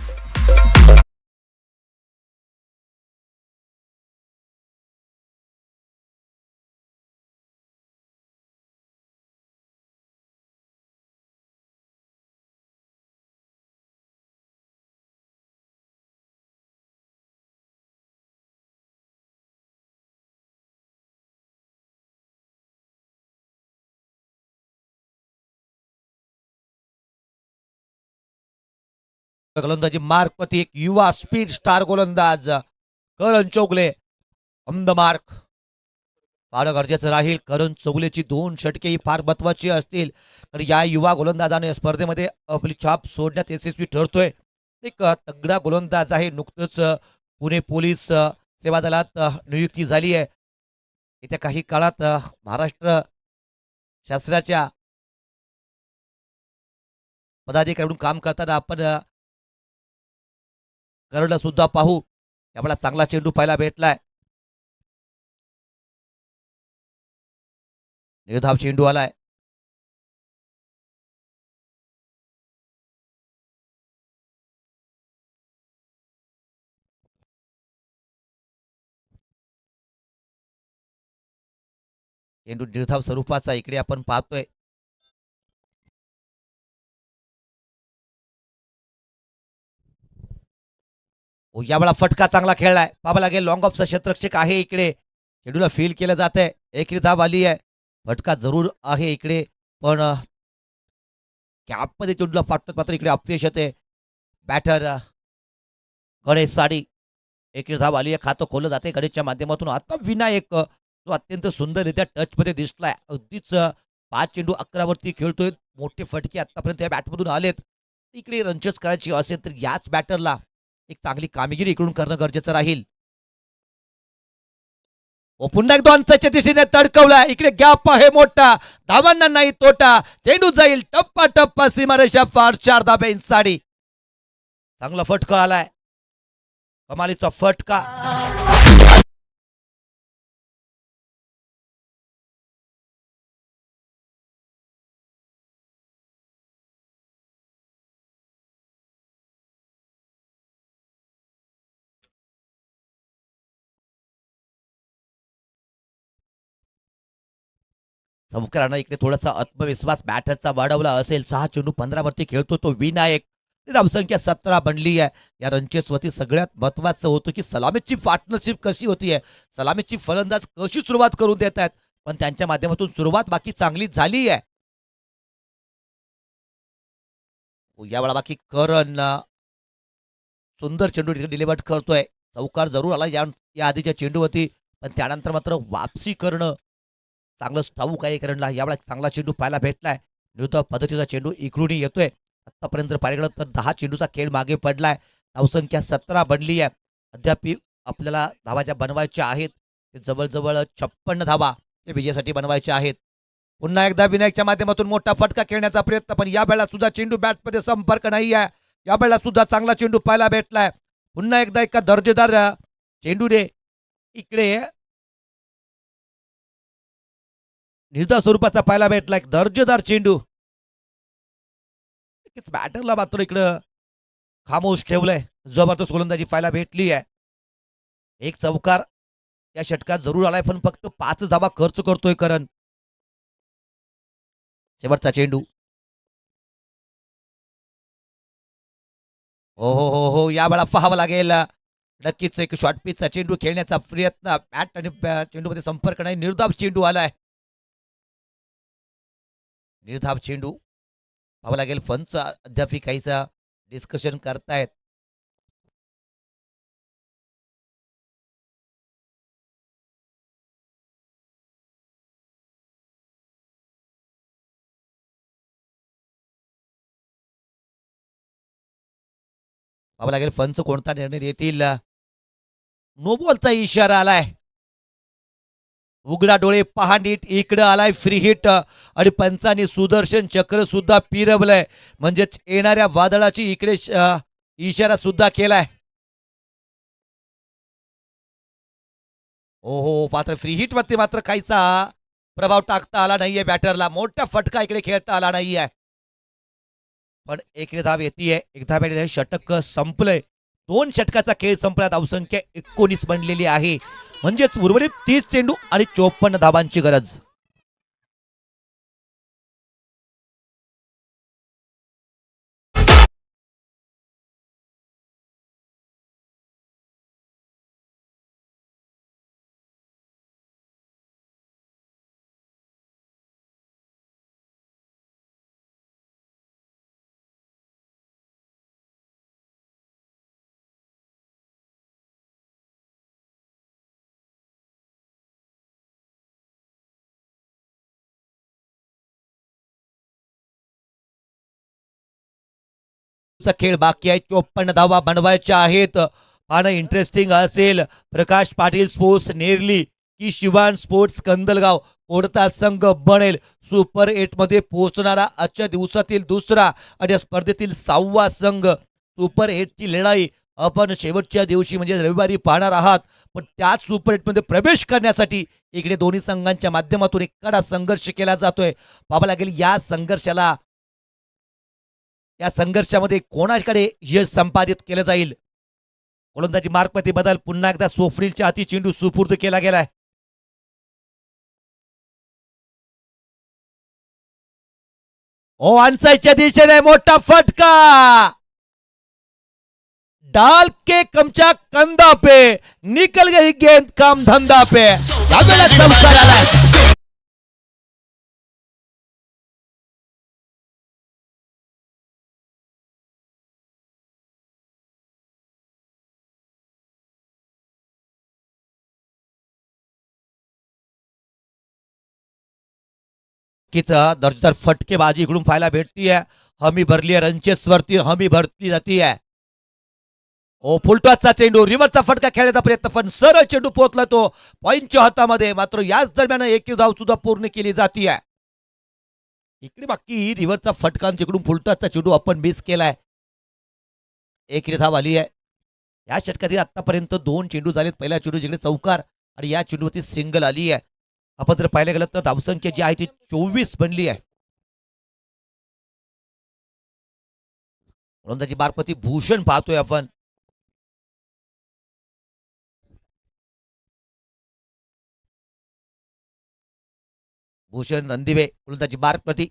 गोलंदाजी मार्कवरती एक युवा स्पीड स्टार गोलंदाज करण चौगले ऑन द मार्क. फार गरजेचं राहील. करण चौगलेची 2 षटके ही फार महत्वाची असतील. तर या युवा गोलंदाजाने या स्पर्धेमध्ये आपली छाप सोडण्यात यशस्वी ठरतोय. एक तगडा गोलंदाज आहे. नुकतंच पुणे पोलीस सेवा दलात नियुक्ती झाली आहे. येत्या काही काळात महाराष्ट्र शासनाच्या पदाधिकाऱ्यांकडून काम करताना आपण करणला सुद्धा पाहू. त्यामुळे चांगला चेंडू पाहायला भेटलाय. निर्धाव चेंडू आलाय. चेंडू निर्धाव स्वरूपाचा इकडे आपण पाहतोय. यावेळा फटका चांगला खेळलाय. पाहावं लागेल. लॉंग ऑफचा क्षेत्ररक्षक आहे इकडे. चेंडूला फील केलं जात आहे. एक धाव आली आहे. फटका जरूर आहे इकडे, पण कॅपमध्ये चेंडूला फाटत मात्र इकडे अपयश येते. बॅटर गणेश साडी. एक धाव आली आहे. खातं खोललं जाते गणेशच्या माध्यमातून. आता विनायक तो अत्यंत सुंदररित्या टचमध्ये दिसलाय. अगदीच 5 चेंडू 11 वरती खेळतोय. मोठे फटके आतापर्यंत या बॅटमधून आलेत. इकडे रनचेस करायची असेल तर याच बॅटरला एक चांगली कामगिरी इकडून करणं गरजेचं राहील. पुन्हा एक 2 दिशेने तडकवला. इकडे गॅप आहे मोठा. धावांना नाही तोटा. चेंडू जाईल टप्पा टप्पा सीमारेषा फार 4 धाब्यांसाठी. चांगला फटका आलाय. कमालीचा फटका. चौकारानं इकडे थोडासा आत्मविश्वास बॅटरचा वाढवला असेल. 6 चेंडू 15 वरती खेळतो तो विनायक. धावसंख्या 17 बनली आहे. या रनचेसवरती सगळ्यात महत्वाचं होतं की सलामीची पार्टनरशिप कशी होती आहे. सलामीची फलंदाज कशी सुरुवात करून देत आहेत. पण त्यांच्या माध्यमातून सुरुवात बाकी चांगली झाली आहे. यावेळा बाकी करण सुंदर चेंडू डिलिव्हर करतोय. चौकार जरूर आला या आधीच्या चेंडूवरती, पण त्यानंतर मात्र वापसी करणं चांगलं ठाऊक आहे करणला. यावेळा चांगला चेंडू पाहायला भेटलाय. विरुद्ध पद्धतीचा चेंडू इकडूनही येतोय. आतापर्यंत जर पाहिलं तर 10 चेंडूचा खेळ मागे पडलाय. धावसंख्या 17 बनली आहे. अद्याप आपल्याला धावा ज्या बनवायच्या आहेत ते जवळजवळ 56 धावा ते विजयासाठी बनवायच्या आहेत. पुन्हा एकदा विनायकच्या माध्यमातून मोठा फटका खेळण्याचा प्रयत्न, पण या वेळेला सुद्धा चेंडू बॅटमध्ये संपर्क नाही आहे. या वेळेला सुद्धा चांगला चेंडू पाहायला भेटलाय. पुन्हा एकदा एका दर्जेदार चेंडूने इकडे निर्धाव स्वरूपाचा पाहायला भेटला. एक दर्जेदार चेंडू. बॅटरला मात्र इकडं खामोश ठेवलंय. जबरदस्त गोलंदाजी पाहायला भेटली आहे. एक चौकार या षटकात जरूर आलाय, पण फक्त 5 धावा खर्च करतोय करण. शेवटचा चेंडू. हो हो हो हो या वेळा पाहावं लागेल. नक्कीच एक शॉर्ट पिचचा चेंडू खेळण्याचा प्रयत्न. बॅट आणि चेंडूमध्ये संपर्क नाही. निर्धाव चेंडू आलाय. निर्धाव चेंडू पाहावं लागेल. फनचं अद्याप काहीसा डिस्कशन करतायत. पाहावं लागेल फनचं कोणता निर्णय देतील. नो बॉलचा इशारा आलाय. उघडा डोळे पहा नीट. इकडं आलाय फ्री हिट आणि पंचांनी सुदर्शन चक्र सुद्धा पिरवलंय. म्हणजेच येणाऱ्या वादळाची इकडे इशारा सुद्धा केलाय. हो हो मात्र फ्री हिट वरती मात्र काहीचा प्रभाव टाकता आला नाहीये बॅटरला. मोठा फटका इकडे खेळता आला नाहीये. पण एक धाव येते. एक धाव षटक संपलंय. 2 षटकाचा खेळ संपला. धावसंख्या 19 बनलेली आहे. म्हणजेच उर्वरित 30 चेंडू आणि 54 धावांची गरज. चा खेळ बाकी आहे. 54 धावा बनवायच्या आहेत. पाहणं इंटरेस्टिंग असेल. प्रकाश पाटील स्पोर्ट्स नेरली की शिवान स्पोर्ट्स कंदलगाव कोणता संघ बनेल सुपर 8 मध्ये पोहोचणारा आजच्या दिवसातील दुसरा आणि या स्पर्धेतील 6वा संघ. सुपर 8 ची लढाई आपण शेवटच्या दिवशी म्हणजे रविवारी पाहणार आहात. पण त्याच सुपर 8 मध्ये प्रवेश करण्यासाठी इकडे दोन्ही संघांच्या माध्यमातून एक कडा संघर्ष केला जातोय. पाहावं लागेल या संघर्षामध्ये कोणाकडे यश संपादित केलं जाईल. गोलंदाजी मार्कमध्ये बदल पुन्हा एकदा स्वप्नीलच्या हाती चेंडू सुपूर्द केला गेलाय. ओ आन्साईच्या दिशेने मोठा फटका डाल के कमचा कंधा पे निकल गई गेंद काम धंधा पे यावेळेला चमकार आलाय. दर्जेदार फटकेबाजी इकडून पाहायला भेटतीये. हमी भरली आहे रनचेसवरती हमी भरली जातीये. ओ फुलटॉसचा चेंडू रिव्हरचा फटका खेळण्याचा प्रयत्न पण सरळ चेंडू पोहोचला तो पॉईंटच्या हातामध्ये. मात्र याच दरम्यान एक धाव सुद्धा पूर्ण केली जातीये. इकडे बाकी रिव्हरचा फटका आणि तिकडून फुलटॉसचा चेंडू आपण मिस केलाय. एक धाव आली आहे. या षटकातील आतापर्यंत 2 चेंडू झालेत. पहिल्या चेंडू जिकडे चौकार आणि या चेंडूवरती सिंगल आली आहे. आपण जर पाहिलं गेलं तर धावसंख्या जी आहे ती 24 बनली आहे. गोलंदाजी मार्फती भूषण पाहतोय आपण. भूषण रणदिवे गोलंदाजी मार्फती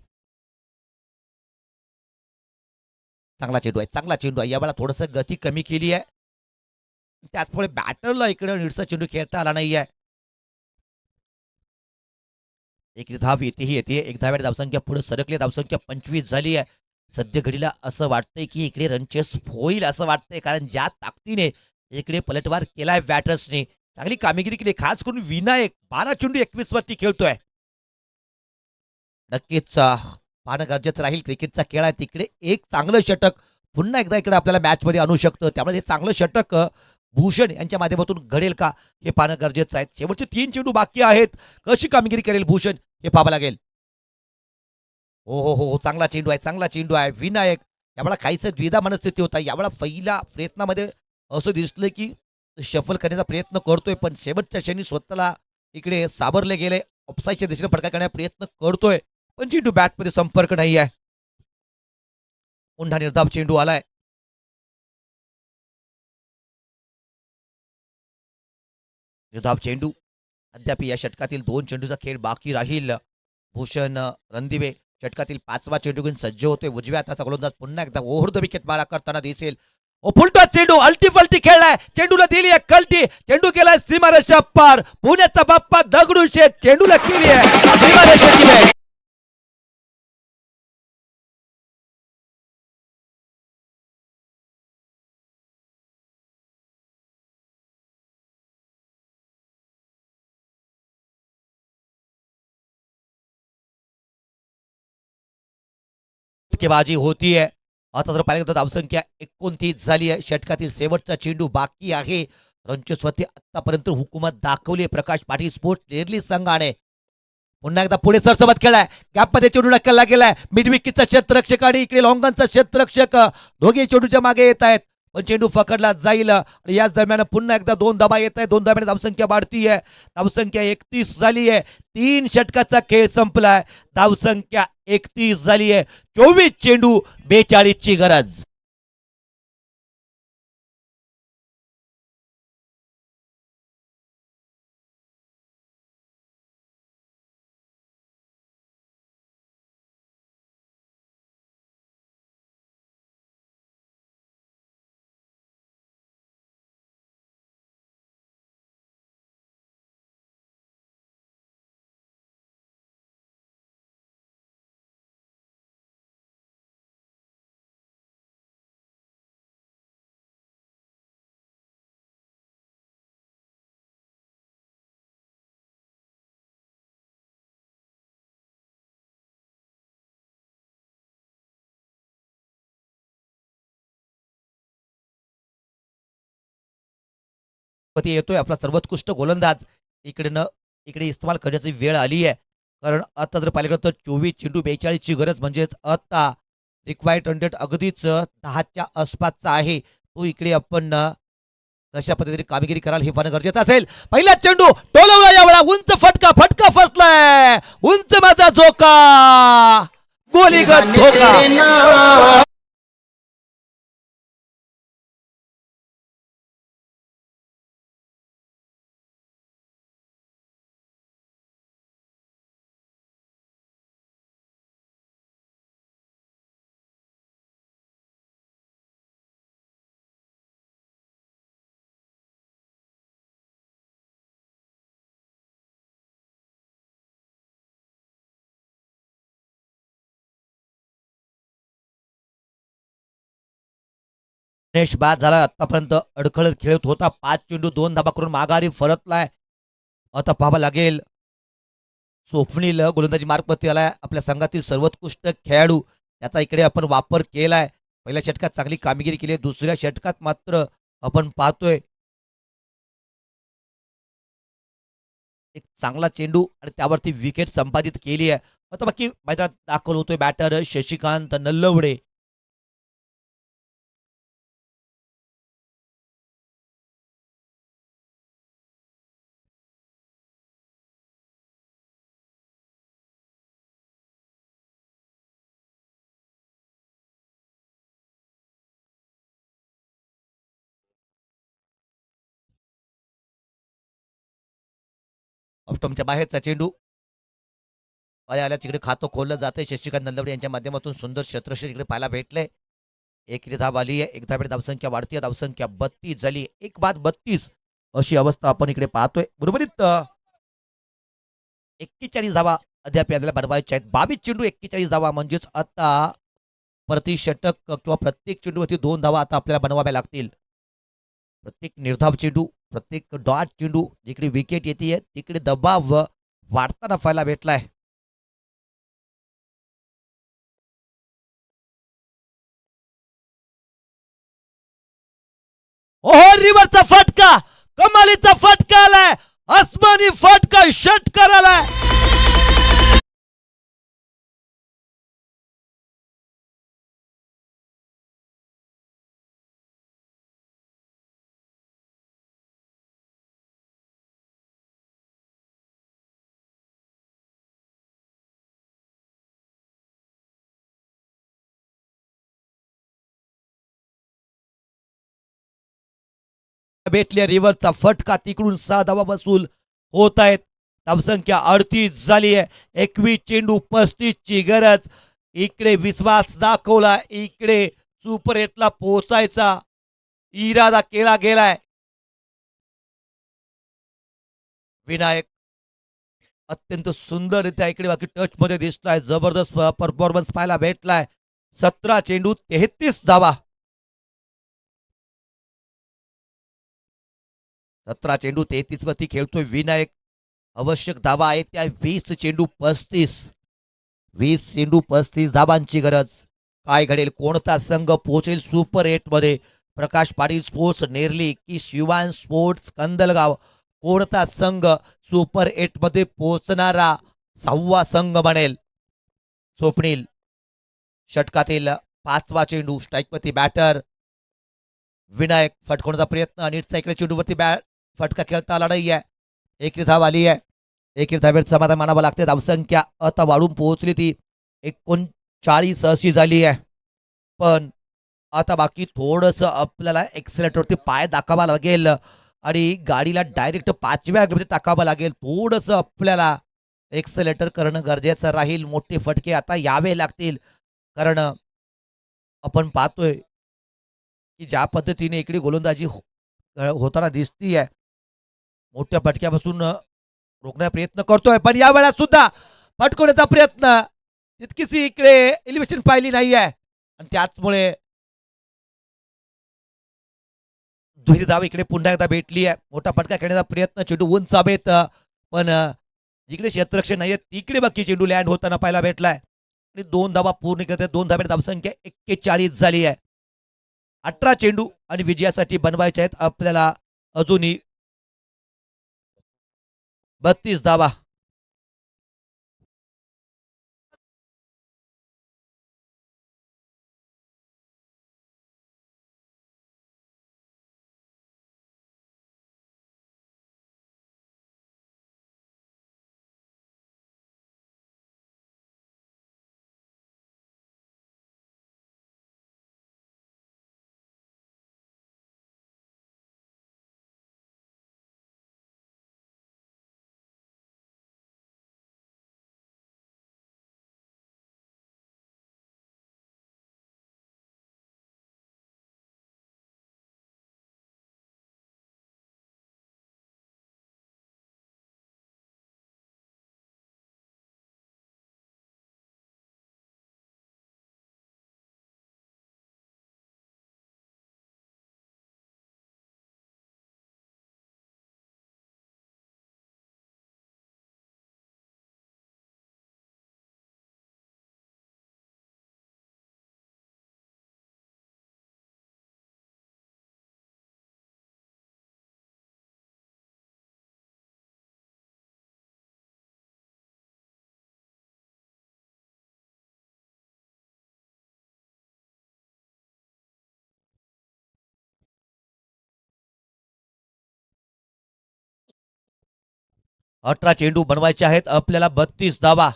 चांगला चेंडू आहे यावेळेला थोडस गती कमी केली आहे. त्याचमुळे बॅटरला इकडे नीडचा चेंडू खेळता आला नाहीये. एक धाव येते एक धाव्याने धावसंख्या पुढे सरकली. धावसंख्या 25 झाली आहे. सध्या घडीला असं वाटतंय की इकडे रनचेस होईल असं वाटतंय कारण ज्या ताकदीने इकडे पलटवार केलाय बॅटर्सने चांगली कामगिरी केली. खास करून विनायक 12 चेंडू 21 वरती खेळतोय. नक्कीच पाहणं गरजेचं राहील. क्रिकेटचा खेळ आहे तिकडे एक चांगलं षटक पुन्हा एकदा इकडे आपल्याला मॅच मध्ये आणू शकतं. त्यामुळे हे चांगलं षटक भूषण यांच्या माध्यमातून घडेल का हे पाहणं गरजेचं आहे. शेवटचे 3 चेंडू बाकी आहेत. कशी कामगिरी करेल भूषण हे पाहावं लागेल. हो चांगला चेंडू आहे. विनायक यावेळेला काहीच द्विधा मनस्थिती होता. यावेळेला पहिल्या प्रयत्नामध्ये असं दिसलं की शफल करण्याचा प्रयत्न करतोय पण शेवटच्या क्षणी स्वतःला इकडे सावरले गेले. ऑफसाईडच्या दिशेने फटका करण्याचा प्रयत्न करतोय पण चेंडू बॅटमध्ये संपर्क नाही आहे. पुन्हा निर्धाव चेंडू आलाय. निर्धाव चेंडू अद्याप या षटकातील 2 चेंडूचा खेळ बाकी राहील. भूषण रणदिवे षटकातील 5वा चेंडू घेऊन सज्ज होतोय. उजव्या हाताचा गोलंदाज पुन्हा एकदा ओव्हर द विकेट मारा करताना दिसेल. ओ फुलटॉस चेंडू अलटी फलटी खेळलाय. चेंडूला दिली आहे कल्टी. चेंडू केलाय सीमारेषा पार. पुण्याचा बाप्पा दगडूशेठ चेंडूला केली आहे सीमारेषेची वेळ. फटकेबाजी होतीये. आता जर पाहिलं तर धावसंख्या 29 झाली आहे. षटकातील शेवटचा चेंडू बाकी आहे. रणचेस्वरती आतापर्यंत हुकूमत दाखवली आहे प्रकाश पाटील स्पोर्ट्स नेरली संघाने. पुन्हा एकदा पुढे सरसोबत खेळाय. गॅपमध्ये चेंडू ढकलला गेलाय. मिडविकीचा क्षेत्ररक्षक आणि इकडे लॉंगनचा क्षेत्ररक्षक दोघे चेंडूच्या मागे येत आहेत पण चेंडू पकडला जाईल. आणि याच दरम्यान पुन्हा एकदा 2 धावा येत आहेत. 2 धाव्याने धावसंख्या वाढतीये. धावसंख्या 31 झाली आहे. 3 षटकाचा खेळ संपलाय. धावसंख्या 31 झाली आहे. 24 चेंडू 42 ची गरज. पती येतोय आपला सर्वोत्कृष्ट गोलंदाज इकडे इस्तेमाल करण्याची वेळ आली आहे. कारण आता जर पाहिलं तर 24 चेंडू 42 ची गरज म्हणजेच आता रिक्वायर्ड रन रेट अगदीच 10च्या आसपासचा आहे. तो इकडे आपण कशा पद्धतीने कामगिरी कराल हे पाहणं गरजेचं असेल. पहिला चेंडू टोलवला यावेळा उंच फटका फसलाय उंच माझा झोका गोलीगत धोका. गणेश बाद झाला आतापर्यंत अडखळत खेळत होता. 5 चेंडू 2 धाबा करून माघारी फरकलाय. आता पाहावं लागेल स्वप्नील गोलंदाजी मार्गवरती आलाय. आपल्या संघातील सर्वोत्कृष्ट खेळाडू त्याचा इकडे आपण वापर केलाय. पहिल्या षटकात चांगली कामगिरी केली आहे. दुसऱ्या षटकात मात्र आपण पाहतोय एक चांगला चेंडू आणि त्यावरती विकेट संपादित केली आहे. आता बाकी मैदानात दाखल होतोय बॅटर शशिकांत नल्लवडे. ऑप्टमच्या बाहेरचा चेंडू आल्या तिकडे खातं खोललं जाते. शशिकांत नल्लवडे यांच्या माध्यमातून सुंदर क्षेत्रक्षण इकडे पाहायला भेटले. एक धाव आली आहे. एक धावेत धावसंख्या वाढती आहे. धावसंख्या 32 झाली. 1 बाद 32 अशी अवस्था आपण इकडे पाहतोय. बरोबरीत 41 धावा अद्याप याला बनवायच्या आहेत. 22 चेंडू 41 धावा म्हणजेच आता प्रति षटक किंवा प्रत्येक चेंडूवरती 2 धावा आता आपल्याला बनवाव्या लागतील. प्रत्येक निर्धाव चेंडू प्रत्येक डॉट चेंडू जिकडे विकेट येते तिकडे दबाव वाढताना पाहायला भेटलाय. ओहो रिव्हरचा फटका कमालीचा फटका आलाय. आसमानी फटका षटकार आलाय. भेटले रिव्हरचा फटका तिकडून 6 धावा वसूल होत आहेत. धावसंख्या 38 झाली आहे. 21 चेंडू 35 ची गरज. इकडे विश्वास दाखवला. इकडे सुपर एटला पोहोचायचा इरादा केला गेलाय. विनायक अत्यंत सुंदररित्या इकडे बाकी टच मध्ये दिसलाय. जबरदस्त परफॉर्मन्स पाहायला भेटलाय. 17 चेंडू 33 धावा. 17 चेंडू 33 वरती खेळतोय विनायक. आवश्यक धावा आहे त्या 20 चेंडू 35. 20 चेंडू 35 धावांची गरज. काय घडेल कोणता संघ पोहोचेल सुपर 8 मध्ये. प्रकाश पाटील स्पोर्ट्स नेरली की शिवान स्पोर्ट्स कंदलगाव कोणता संघ सुपर 8 मध्ये पोहोचणारा 6वा संघ बनेल. स्वप्नील षटकातील 5वा चेंडू स्ट्राईकवरती बॅटर विनायक फटकवण्याचा प्रयत्न आणि इकडे चेंडूवरती फटका खेळता आला नाही आहे. एक धाव आली आहे. एक धावेत समाधान मानावं लागते. धावसंख्या आता वाढून पोहोचली ती 39 अशी झाली आहे. पण आता बाकी थोडंसं आपल्याला एक्सेलेटरवरती पाय दाखवावा लागेल आणि गाडीला डायरेक्ट 5व्या मध्ये टाकावं लागेल. थोडंसं आपल्याला एक्सेलेटर करणं गरजेचं राहील. मोठे फटके आता यावे लागतील. कारण आपण पाहतोय की ज्या पद्धतीने इकडे गोलंदाजी होताना दिसतीये मोठ्या फटक्यापासून रोखण्याचा प्रयत्न करतोय. पण या वेळा सुद्धा फटकवण्याचा प्रयत्न तितकीशी इकडे एलिव्हेशन पाहिली नाही आहे आणि त्याचमुळे दुहेरी धाव इकडे पुन्हा एकदा भेटली आहे. मोठा फटका खेळण्याचा प्रयत्न चेंडू उंच हवेत पण जिकडे क्षेत्ररक्षण नाहीये तिकडे बाकी चेंडू लँड होताना पाहायला भेटलाय आणि 2 धावा पूर्ण करते. 2 धाब्यात धावसंख्या 41 झाली आहे. 18 चेंडू आणि विजयासाठी बनवायचे आहेत आपल्याला अजूनही 32 धावा. अठरा चेंडू बनवायचे आहेत आपल्याला. 32 धावा.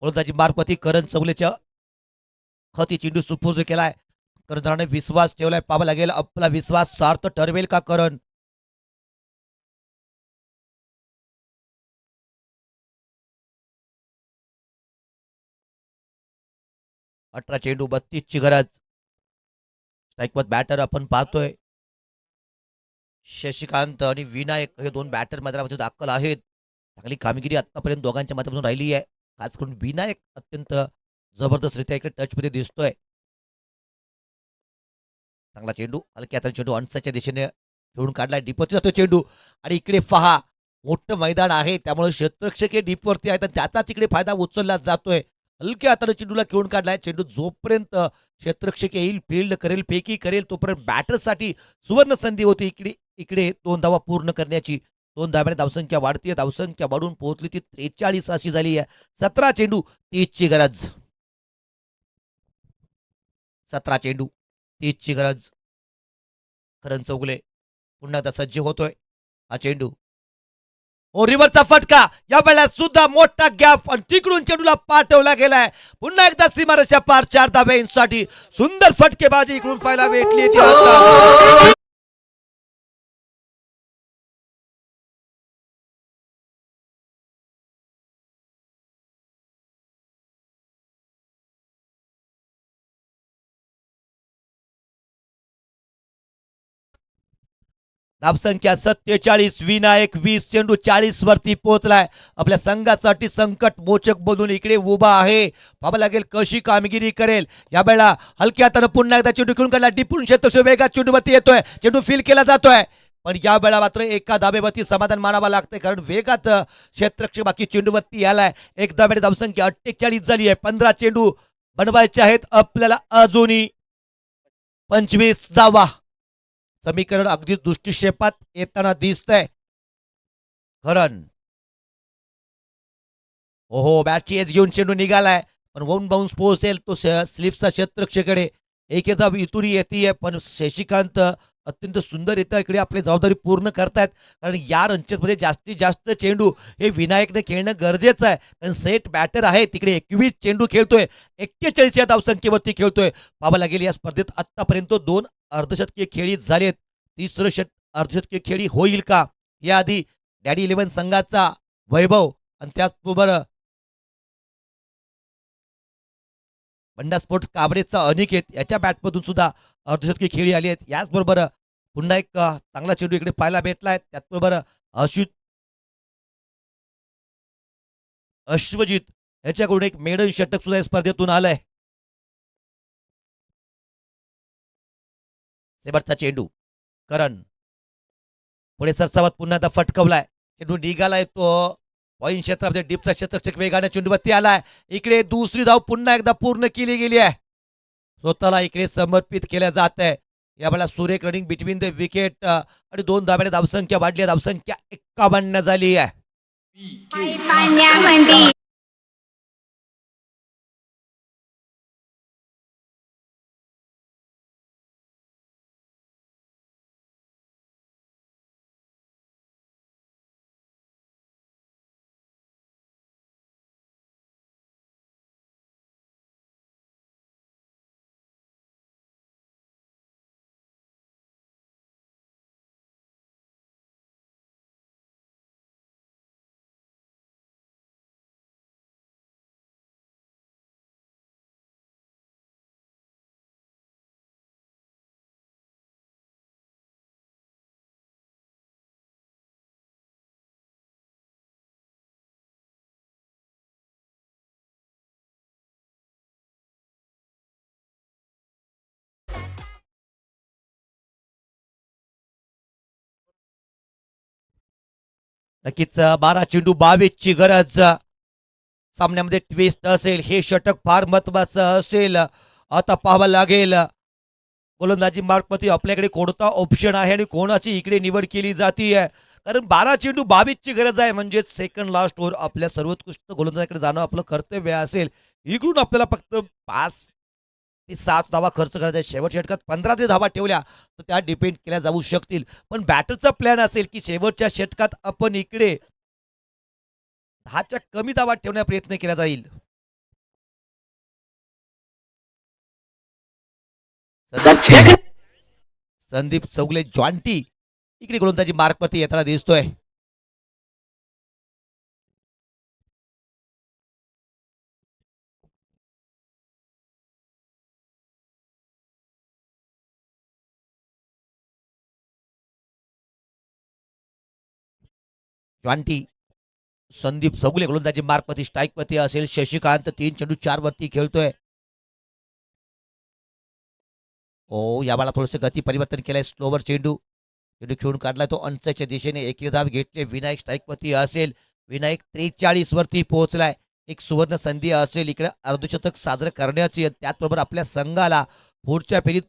गोलंदाजी मार्फती करण चौलेच्या खती चेंडू सुपूर्द केलाय. कर्णधाराने विश्वास ठेवलाय. पाहावं लागेल आपला विश्वास सार्थ ठरवेल का करण. अठरा चेंडू 32 ची गरज. स्ट्राईकवर बॅटर आपण पाहतोय. शशिकांत आणि विनायक हे दोन बॅटर मैदानामध्ये दाखल आहेत. चांगली कामगिरी आतापर्यंत दोघांच्या माध्यमातून राहिली आहे. खास करून विनायक अत्यंत जबरदस्तरित्या इकडे टचमध्ये दिसतोय. चांगला चेंडू हलक्या हाताने चेंडू अंशाच्या दिशेने खेळून काढलाय. डीपवरती जातो चेंडू आणि इकडे पहा मोठं मैदान आहे त्यामुळे क्षेत्ररक्षक हे डीपवरती आहेत आणि त्याचाच इकडे फायदा उचलला जातोय. हलक्या हाताने चेंडूला खेळून काढलाय. चेंडू जोपर्यंत क्षेत्ररक्षक येईल फील्ड करेल फेकी करेल तोपर्यंत बॅटरसाठी सुवर्ण संधी होती इकडे इकडे 2 धावा पूर्ण करण्याची. 2 धाव्याने धावसंख्या वाढतीये. धावसंख्या वाढून पोहोचली ती 43 अशी झाली आहे. 17 चेंडू 30 ची गरज. 17 चेंडू 30 ची गरज. करण चौगुले पुन्हा एकदा सज्ज होतोय. हा चेंडू ओ रिव्हरचा फटका. या वेळेला सुद्धा मोठा गॅप आणि तिकडून चेंडूला पाठवला गेलाय. पुन्हा एकदा सीमारेषा पार 4 धाब्यांसाठी सुंदर फटकेबाजी इकडून पाहायला भेटली ती आता. धावसंख्या 47. विनायक 20 चेंडू 40 वरती पोहोचलाय. आपल्या संघासाठी संकट मोचक बनून इकडे उभा आहे. पाहावं लागेल कशी कामगिरी करेल. या वेळेला हलक्या हातानं पुन्हा एकदा चेंडू खेळून काढला. डिपून क्षेत्र वेगात चेंडूवरती येतोय. चेंडू फील केला जातोय पण या वेळा मात्र एका धाब्यावरती समाधान मानावं लागतंय कारण वेगात क्षेत्ररक्षक बाकी चेंडूवरती आलाय. एक धाब्याने धावसंख्या 48 झाली आहे. 15 चेंडू बनवायचे आहेत आपल्याला अजूनही. 25 धावा. समीकरण अगदी दृष्टिक्षेपात येताना दिसतंय. करण ओहो बॅटची एज घेऊन चेंडू निघालाय पण वन बाउन्स पोहोचेल तो स्लिपचा क्षेत्ररक्षकडे. एकदा इथून येते पण शशिकांत अत्यंत सुंदर येतं इकडे आपली जबाबदारी पूर्ण करतायत कारण या रंचेसमध्ये जास्तीत जास्त चेंडू हे विनायकने खेळणं गरजेचं आहे कारण सेट बॅटर आहे. तिकडे 21 चेंडू खेळतोय. 41 या धावसंख्येवरती खेळतोय. पाहावं लागेल या स्पर्धेत आतापर्यंत 2 अर्धशतकीय खेळी झालेत. तिसरं अर्धशतकीय खेळी होईल का. याआधी डॅडी 11 संघाचा वैभव आणि त्याचबरोबर बंडा स्पोर्ट्स काबरेजचा अनिकेत याच्या बॅटमधून सुद्धा अर्धशतकी खेळी आली आहेत. याचबरोबर पुन्हा एक चांगला चेंडू इकडे पाहायला भेटलाय. त्याचबरोबर अश्वजित याच्याकडून एक मेडल षटक सुद्धा या स्पर्धेतून आलंय. शेवटचा चेंडू करण पुढे सरसावत पुन्हा एकदा फटकवलाय. चेंडू निघालाय तो पॉईंट क्षेत्रामध्ये डीपचा क्षेत्ररक्षक वेगाने चेंडूवरती आलाय. इकडे दुसरी धाव पुन्हा एकदा पूर्ण केली गेली आहे. स्वतःला इकडे समर्पित केल्या जात आहे. यावेळेला सुरेख रनिंग बिटवीन द विकेट आणि 2 धाब्याने धावसंख्या वाढली आहे. धावसंख्या 51 झाली आहे. पाण्यामध्ये नक्कीच 12 चेंडू 22 ची गरज सामन्यामध्ये ट्विस्ट असेल. हे षटक फार महत्वाचं असेल. आता पाहावं लागेल गोलंदाजी मार्गमध्ये आपल्याकडे कोणता ऑप्शन आहे आणि कोणाची इकडे निवड केली जाते. कारण 12 चेंडू 22 ची गरज आहे. म्हणजे सेकंड लास्ट ओव्हर आपल्या सर्वोत्कृष्ट गोलंदाजाकडे जाणं आपलं कर्तव्य असेल. इकडून आपल्याला फक्त 5 ते 7 धावा खर्च करायचा आहे. शेवट षटकात 15 ते धावा ठेवल्या तर त्या डिपेंड केल्या जाऊ शकतील. पण बॅटरचा प्लॅन असेल की शेवटच्या षटकात आपण इकडे 10च्या कमी धावा ठेवण्याचा प्रयत्न केला जाईल. संदीप चौगले जॉन्टी इकडे गोलंदाजी मार्कवरती येताना दिसतोय. जॉन्टी संदीप चौगले गोलंदाजी मार्कवरती स्ट्राईकवरती असेल. शशिकांत 3 चेंडू 4 वरती खेळतोय. हो यावेळेला थोडंसं गती परिवर्तन केलंय. स्लोवर चेंडू चेंडू खेळून काढलाय तो अंचाच्या दिशेने. एक धाव घेतले. विनायक स्ट्राईकवरती असेल. विनायक 43 वरती पोहोचलाय. एक सुवर्ण संधी असेल इकडे अर्धशतक साजरं करण्याची. त्याचबरोबर आपल्या संघाला पुढच्या फेरीत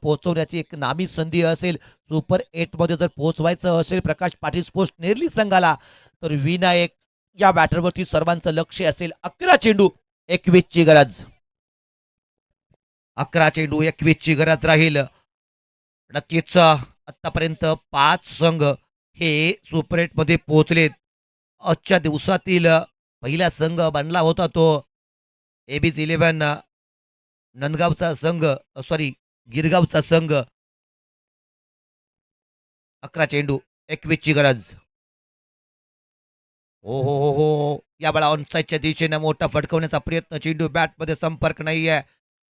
पोहोचवण्याची एक नामी संधी असेल. सुपर 8 मध्ये जर पोहोचवायचं असेल प्रकाश पाटील स्पोर्ट्स नेरली संघाला तर विनायक या बॅटरवरती सर्वांचं लक्ष असेल. 11 चेंडू 21 ची गरज. 11 चेंडू 21 ची गरज राहील. नक्कीच आतापर्यंत 5 संघ हे सुपर 8 मध्ये पोहोचलेत. आजच्या दिवसातील पहिला संघ बनला होता तो एबीज 11 नंदगावचा संघ सॉरी गिरगावचा संघ. 11 चेंडू 21 ची गरज. हो हो हो हो यावेळा ऑनसाईडच्या दिशेने मोठा फटकवण्याचा प्रयत्न. चेंडू बॅटमध्ये संपर्क नाहीये.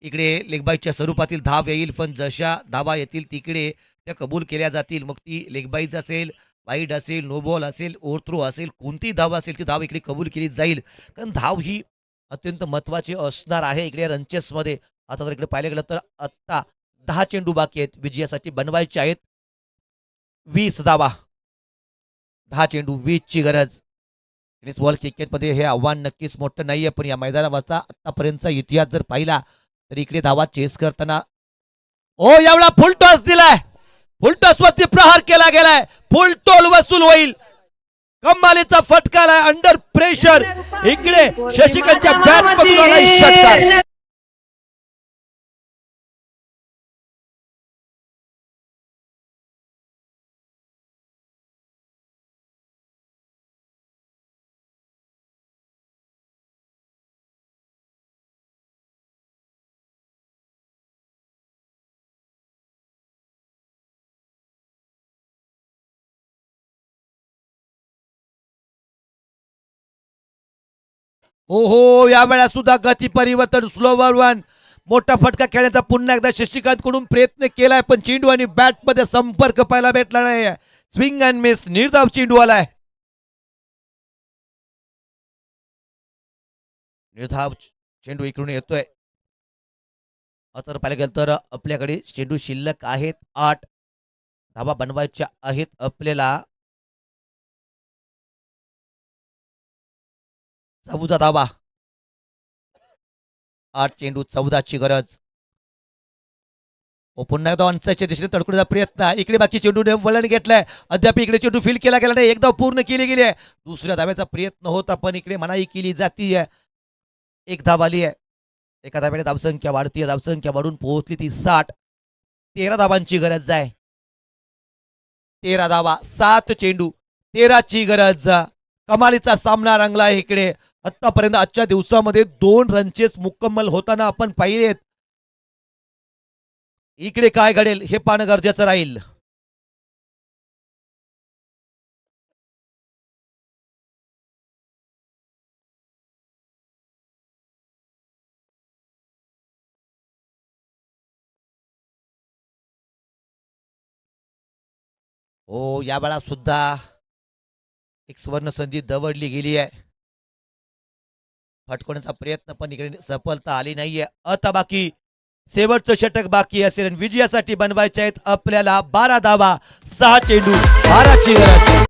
इकडे लेगबाईच्या स्वरूपातील धाव येईल पण जशा धावा येतील तिकडे त्या कबूल केल्या जातील. मग ती लेगबाईज असेल वाईड असेल नो बॉल असेल ओव्हरथ्रो असेल कोणती धाव असेल ती धाव इकडे कबूल केली जाईल. कारण धाव ही अत्यंत महत्त्वाची असणार आहे इकडे रनचेसमध्ये. आता जर इकडे पाहिलं गेलं तर आत्ता 10 चेंडू बाकी आहेत विजयासाठी बनवायचे आहेत. 20 धावा. 10 चेंडू 20 ची गरज. टेनिस बॉल क्रिकेटमध्ये हे आव्हान नक्कीच मोठं नाहीये पण या मैदानावरचा आतापर्यंतचा इतिहास जर पाहिला तर इकडे धावा चेस करताना ओ एवढा फुल टॉस दिलाय. फुल टॉस वरती प्रहार केला गेलाय. फुल टोल वसूल होईल. कमालीचा फटका आलाय अंडर प्रेशर. इकडे शशिकांतच्या बॅट पकडून आलाय षटकार. हो हो यावेळा सुद्धा गती परिवर्तन स्लोवर वन. मोठा फटका खेळण्याचा पुन्हा एकदा शशिकांत कडून प्रयत्न केलाय पण चेंडू आणि बॅट मध्ये संपर्क पाहायला भेटला नाही. स्विंग अँड मिस निर्धाव चेंडू आलाय. निर्धाव चेंडू इकडून येतोय. आता पाहायला गेलं तर आपल्याकडे चेंडू शिल्लक आहेत 8 धावा बनवायच्या आहेत आपल्याला. 14 धावा. 8 चेंडू 14 ची गरज. पुन्हा एकदा ऑनसाईडच्या दिशेने तडकण्याचा प्रयत्न. इकडे बाकी चेंडूने वळण घेतलाय. अद्याप इकडे चेंडू फील केला गेला नाही. एकदा पूर्ण केली गेली आहे. दुसऱ्या धाव्याचा प्रयत्न होता पण इकडे मनाई केली जातीय. एक धाव आली आहे. एका धाव्याने धावसंख्या वाढतीये. धावसंख्या वाढून पोहोचली ती 60. 13 धावांची गरज आहे. 13 धावा 7 चेंडू 13ची गरज. कमालीचा सामना रंगला आहे इकडे. आतापर्यंत आजच्या दिवसामध्ये 2 रनचेस मुकम्मल होताना आपण पाहिलेत. इकडे काय घडेल हे पाहणं गरजेचं राहील. हो या वेळा सुद्धा एक सुवर्ण संधी दवडली गेली आहे. फटकवण्याचा प्रयत्न पण इकडे सफलता आली नाहीये. आता बाकी शेवटचं षटक बाकी असेल आणि विजयासाठी बनवायचे आहेत आपल्याला 12 धावा 6 चेंडू 12ची गरज.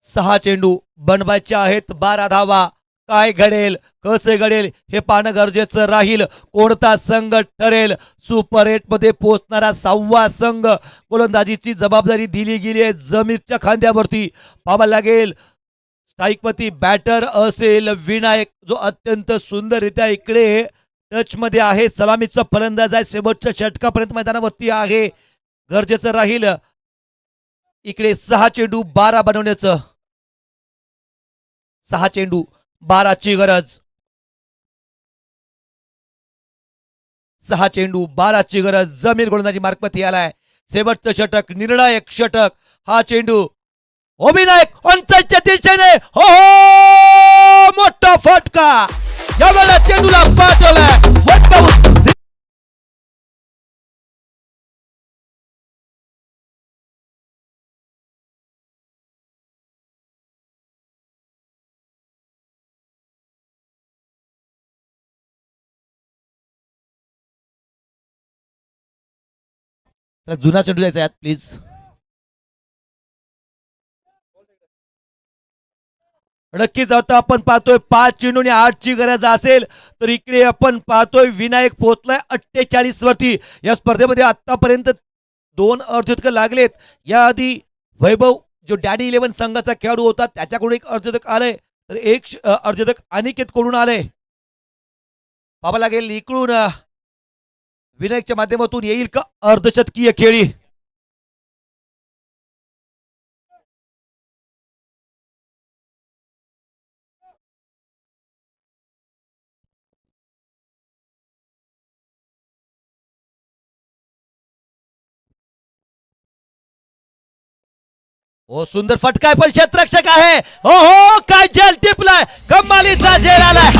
सहा चेंडू बनवायचे आहेत 12 धावा. काय घडेल कसे घडेल हे पाहणं गरजेचं राहील. कोणता संघ ठरेल सुपर 8 मध्ये पोहोचणारा 6वा संघ. गोलंदाजीची जबाबदारी दिली गेली आहे जमीरच्या खांद्यावरती. पाहावं लागेल स्ट्राईकपती बॅटर असेल विनायक जो अत्यंत सुंदररित्या इकडे टच मध्ये आहे. सलामीचा फलंदाज आहे. शेवटच्या षटकापर्यंत मैदानावरती आहे. गरजेचं राहील इकडे 6 चेंडू 12 बनवण्याचं. 6 चेंडू 12ची गरज. 6 चेंडू 12ची गरज. जमीर गोलंदाजी मार्कवरती आलाय. शेवटचं षटक निर्णायक षटक. हा चेंडू विनायक ऑनसाईडच्या दिशेने. हो मोठा फटका. यावेळेला चेंडूला पाठवलाय. जुना चेंडू द्यायचा यात प्लीज. नक्कीच आता आपण पाहतोय 5 चेंडू आणि 8ची गरज असेल तर इकडे आपण पाहतोय विनायक पोहोचलाय 48 वरती. या स्पर्धेमध्ये आतापर्यंत 2 अर्धशतक लागलेत. याआधी वैभव जो डॅडी 11 संघाचा खेळाडू होता त्याच्याकडून एक अर्धशतक आलंय तर एक अर्धशतक अनिकेत कडून आलंय. पाहावं लागेल इकडून विनायकच्या माध्यमातून येईल का अर्धशतकीय खेळी. हो सुंदर फटका आहे पण क्षेत्ररक्षक आहे. हो हो काय जेल टिपलाय. कमालीचा जेल आलाय.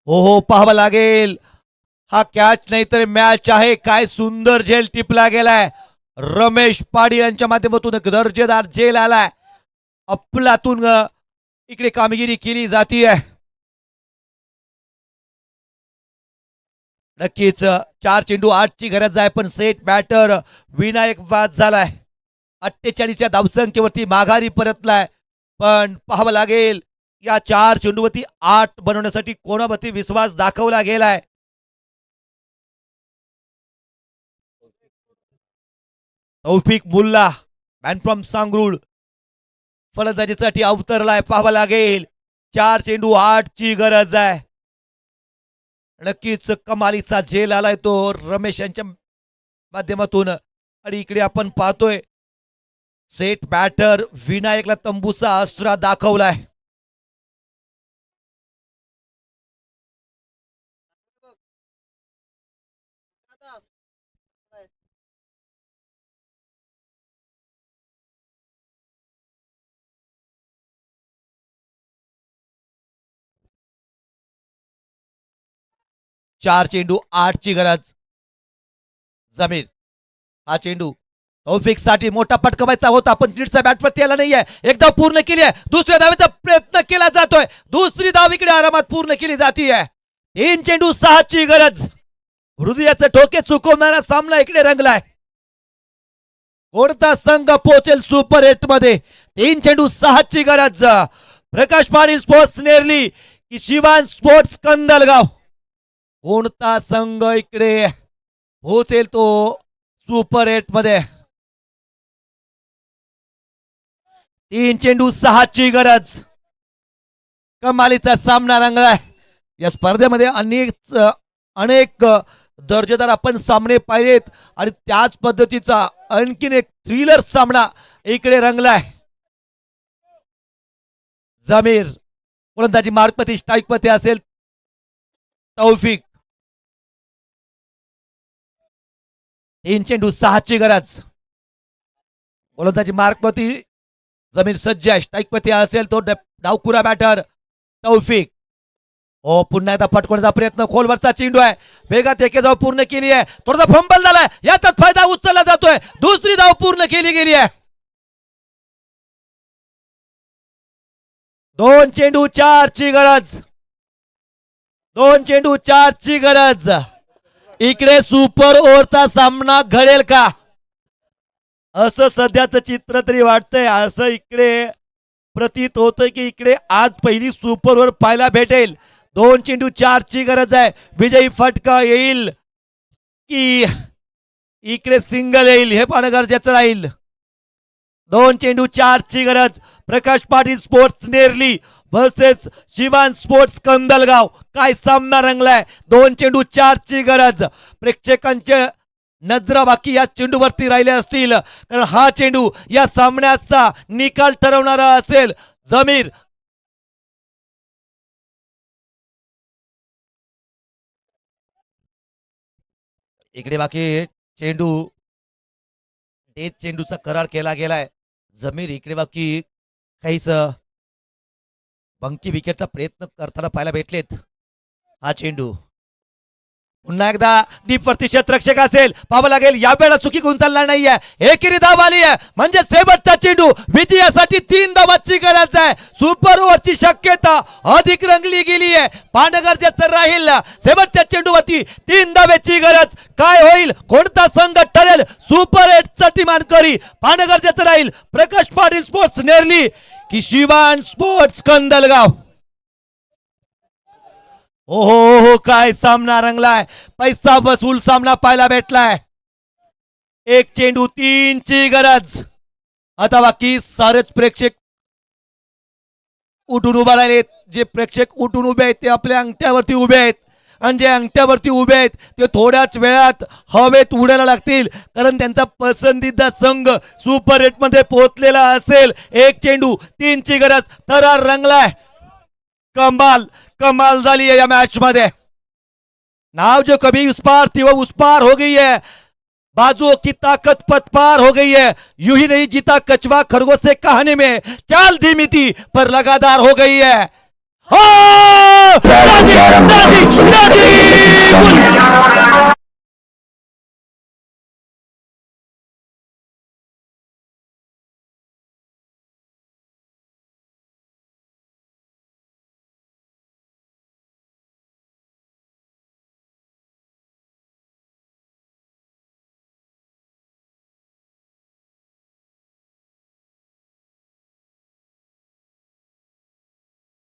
हो पाहावं लागेल. हा कॅच नाही तर मॅच आहे. काय सुंदर झेल टिपला गेलाय. रमेश पाडी यांच्या माध्यमातून एक दर्जेदार झेल आलाय. अफलातून इकडे कामगिरी केली जातीय. नक्कीच 4 चेंडू 8ची गरज आहे पण सेट बॅटर विनायक बाद झालाय. 48च्या धावसंख्येवरती माघारी परतलाय. पण पाहावं लागेल या 4 चेंडूवरती 8 बनवण्यासाठी कोणावरती विश्वास दाखवला गेलाय. तौफिक मुल्ला मॅन फ्रॉम सांगरूळ फलंदाजीसाठी अवतरलाय. पाहावं लागेल 4 चेंडू 8 ची गरज आहे. नक्कीच कमालीचा झेल आलाय तो रमेश यांच्या माध्यमातून. आणि इकडे आपण पाहतोय सेट बॅटर विनायकला तंबूचा आसरा दाखवलाय. चार चेंडू 8 ची गरज. जमीर हा चेंडू तौफिक साठी मोठा पटकवायचा होता पण नीटचा बॅटवरती आला नाहीये. एक धाव पूर्ण केली आहे. दुसऱ्या धावेचा प्रयत्न केला जातोय. दुसरी धाव इकडे आरामात पूर्ण केली जातीये. 3 चेंडू 6 ची गरज. हृदयाचे ठोके चुकवणारा सामना इकडे रंगलाय. कोणता संघ पोहोचेल सुपर 8 मध्ये. 3 चेंडू 6 ची गरज. प्रकाश पाटील स्पोर्ट्स नेरली की शिवान स्पोर्ट्स कंदलगाव. कोणता संघ इकडे पोहोचेल तो सुपर 8 मध्ये. 3 चेंडू 6 ची गरज. कमालीचा सामना रंगलाय. या स्पर्धेमध्ये अनेक दर्जेदार आपण सामने पाहिलेत आणि त्याच पद्धतीचा आणखीन एक थ्रिलर सामना इकडे रंगलाय. जमीर गोलंदाजी मार्कपती स्ट्राईकपती असेल तौफिक. 3 चेंडू 6 ची गरज. गोलंदाजी मार्कपती जमीर सज्ज आहे. स्ट्राईकपती असेल तो डावखुरा बॅटर तौफिक. ओ पुन्हा एकदा फटकवण्याचा प्रयत्न. खोलवरचा चेंडू आहे. वेगात एके धाव पूर्ण केली आहे. थोडासा फंबल झालाय. याचाच फायदा उचलला जातोय. दुसरी धाव पूर्ण केली गेली आहे. 2 चेंडू 4 ची गरज. 2 चेंडू 4 ची गरज. इकडे सुपर ओव्हरचा सामना घडेल का असं सध्याचं चित्र तरी वाटतंय. असं इकडे प्रतीत होतंय की इकडे आज पहिली सुपर ओव्हर पाहायला भेटेल. 2 चेंडू 4 ची गरज आहे. विजयी फटका येईल की इकडे सिंगल येईल हे पाहणं गरजेचं राहील. 2 चेंडू 4 ची गरज. Prakash Patil sports Nerli versus Shivan sports Kandalgaon. काय सामना रंगलाय. 2 चेंडू 4 ची गरज. प्रेक्षकांच्या नजरा बाकी या चेंडूवरती राहिले असतील कारण हा चेंडू या सामन्याचा निकाल ठरवणारा असेल. जमीर इकडे बाकी चेंडू डेथ चेंडूचा करार केला गेलाय. जमीर इकडे बाकी काहीच बंकी विकेटचा प्रयत्न करताना पाहायला भेटलेत. हा चेंडू पुन्हा एकदा डीप वरती क्षेत्ररक्षक असेल. पाहावं लागेल या वेळेला चुकी कोण चालणार नाहीये. एकेरी धाव आली आहे म्हणजे शेवटचा चेंडू विजयासाठी 3 धावांची गरज आहे. सुपर ओव्हरची शक्यता अधिक रंगली गेली आहे. पाहणं गरजेचं राहील. शेवटच्या चेंडूवरती 3 धावेची गरज. काय होईल. कोणता संघ ठरेल सुपर 8 साठी मानकरी. पाहणं गरजेचं राहील. प्रकाश पाटील स्पोर्ट्स नेरली की शिवान स्पोर्ट्स कंदलगाव. हो काय सामना रंगलाय. पैसा वसूल सामना पाहायला भेटलाय. 1 चेंडू 3 ची गरज. आता बाकी सारेच प्रेक्षक उठून उभा राहिलेत. जे प्रेक्षक उठून उभे आहेत ते आपल्या अंगठ्यावरती उभे आहेत आणि जे अंगठ्यावरती उभे आहेत ते थोड्याच वेळात हवेत उडायला लागतील कारण त्यांचा पसंदीदा संघ सुपर 8 मध्ये पोहोचलेला असेल. 1 चेंडू 3 ची गरज. थरार रंगलाय. कमाल झाली है या मैच में. नाव जो कभी उस पार थी वो उस पार हो गई है. बाजुओं की ताकत पथ पार हो गई है. यूं ही नहीं जीता कछुआ खरगोश से कहानी में. चाल धीमी थी पर लगातार हो गई है. हो!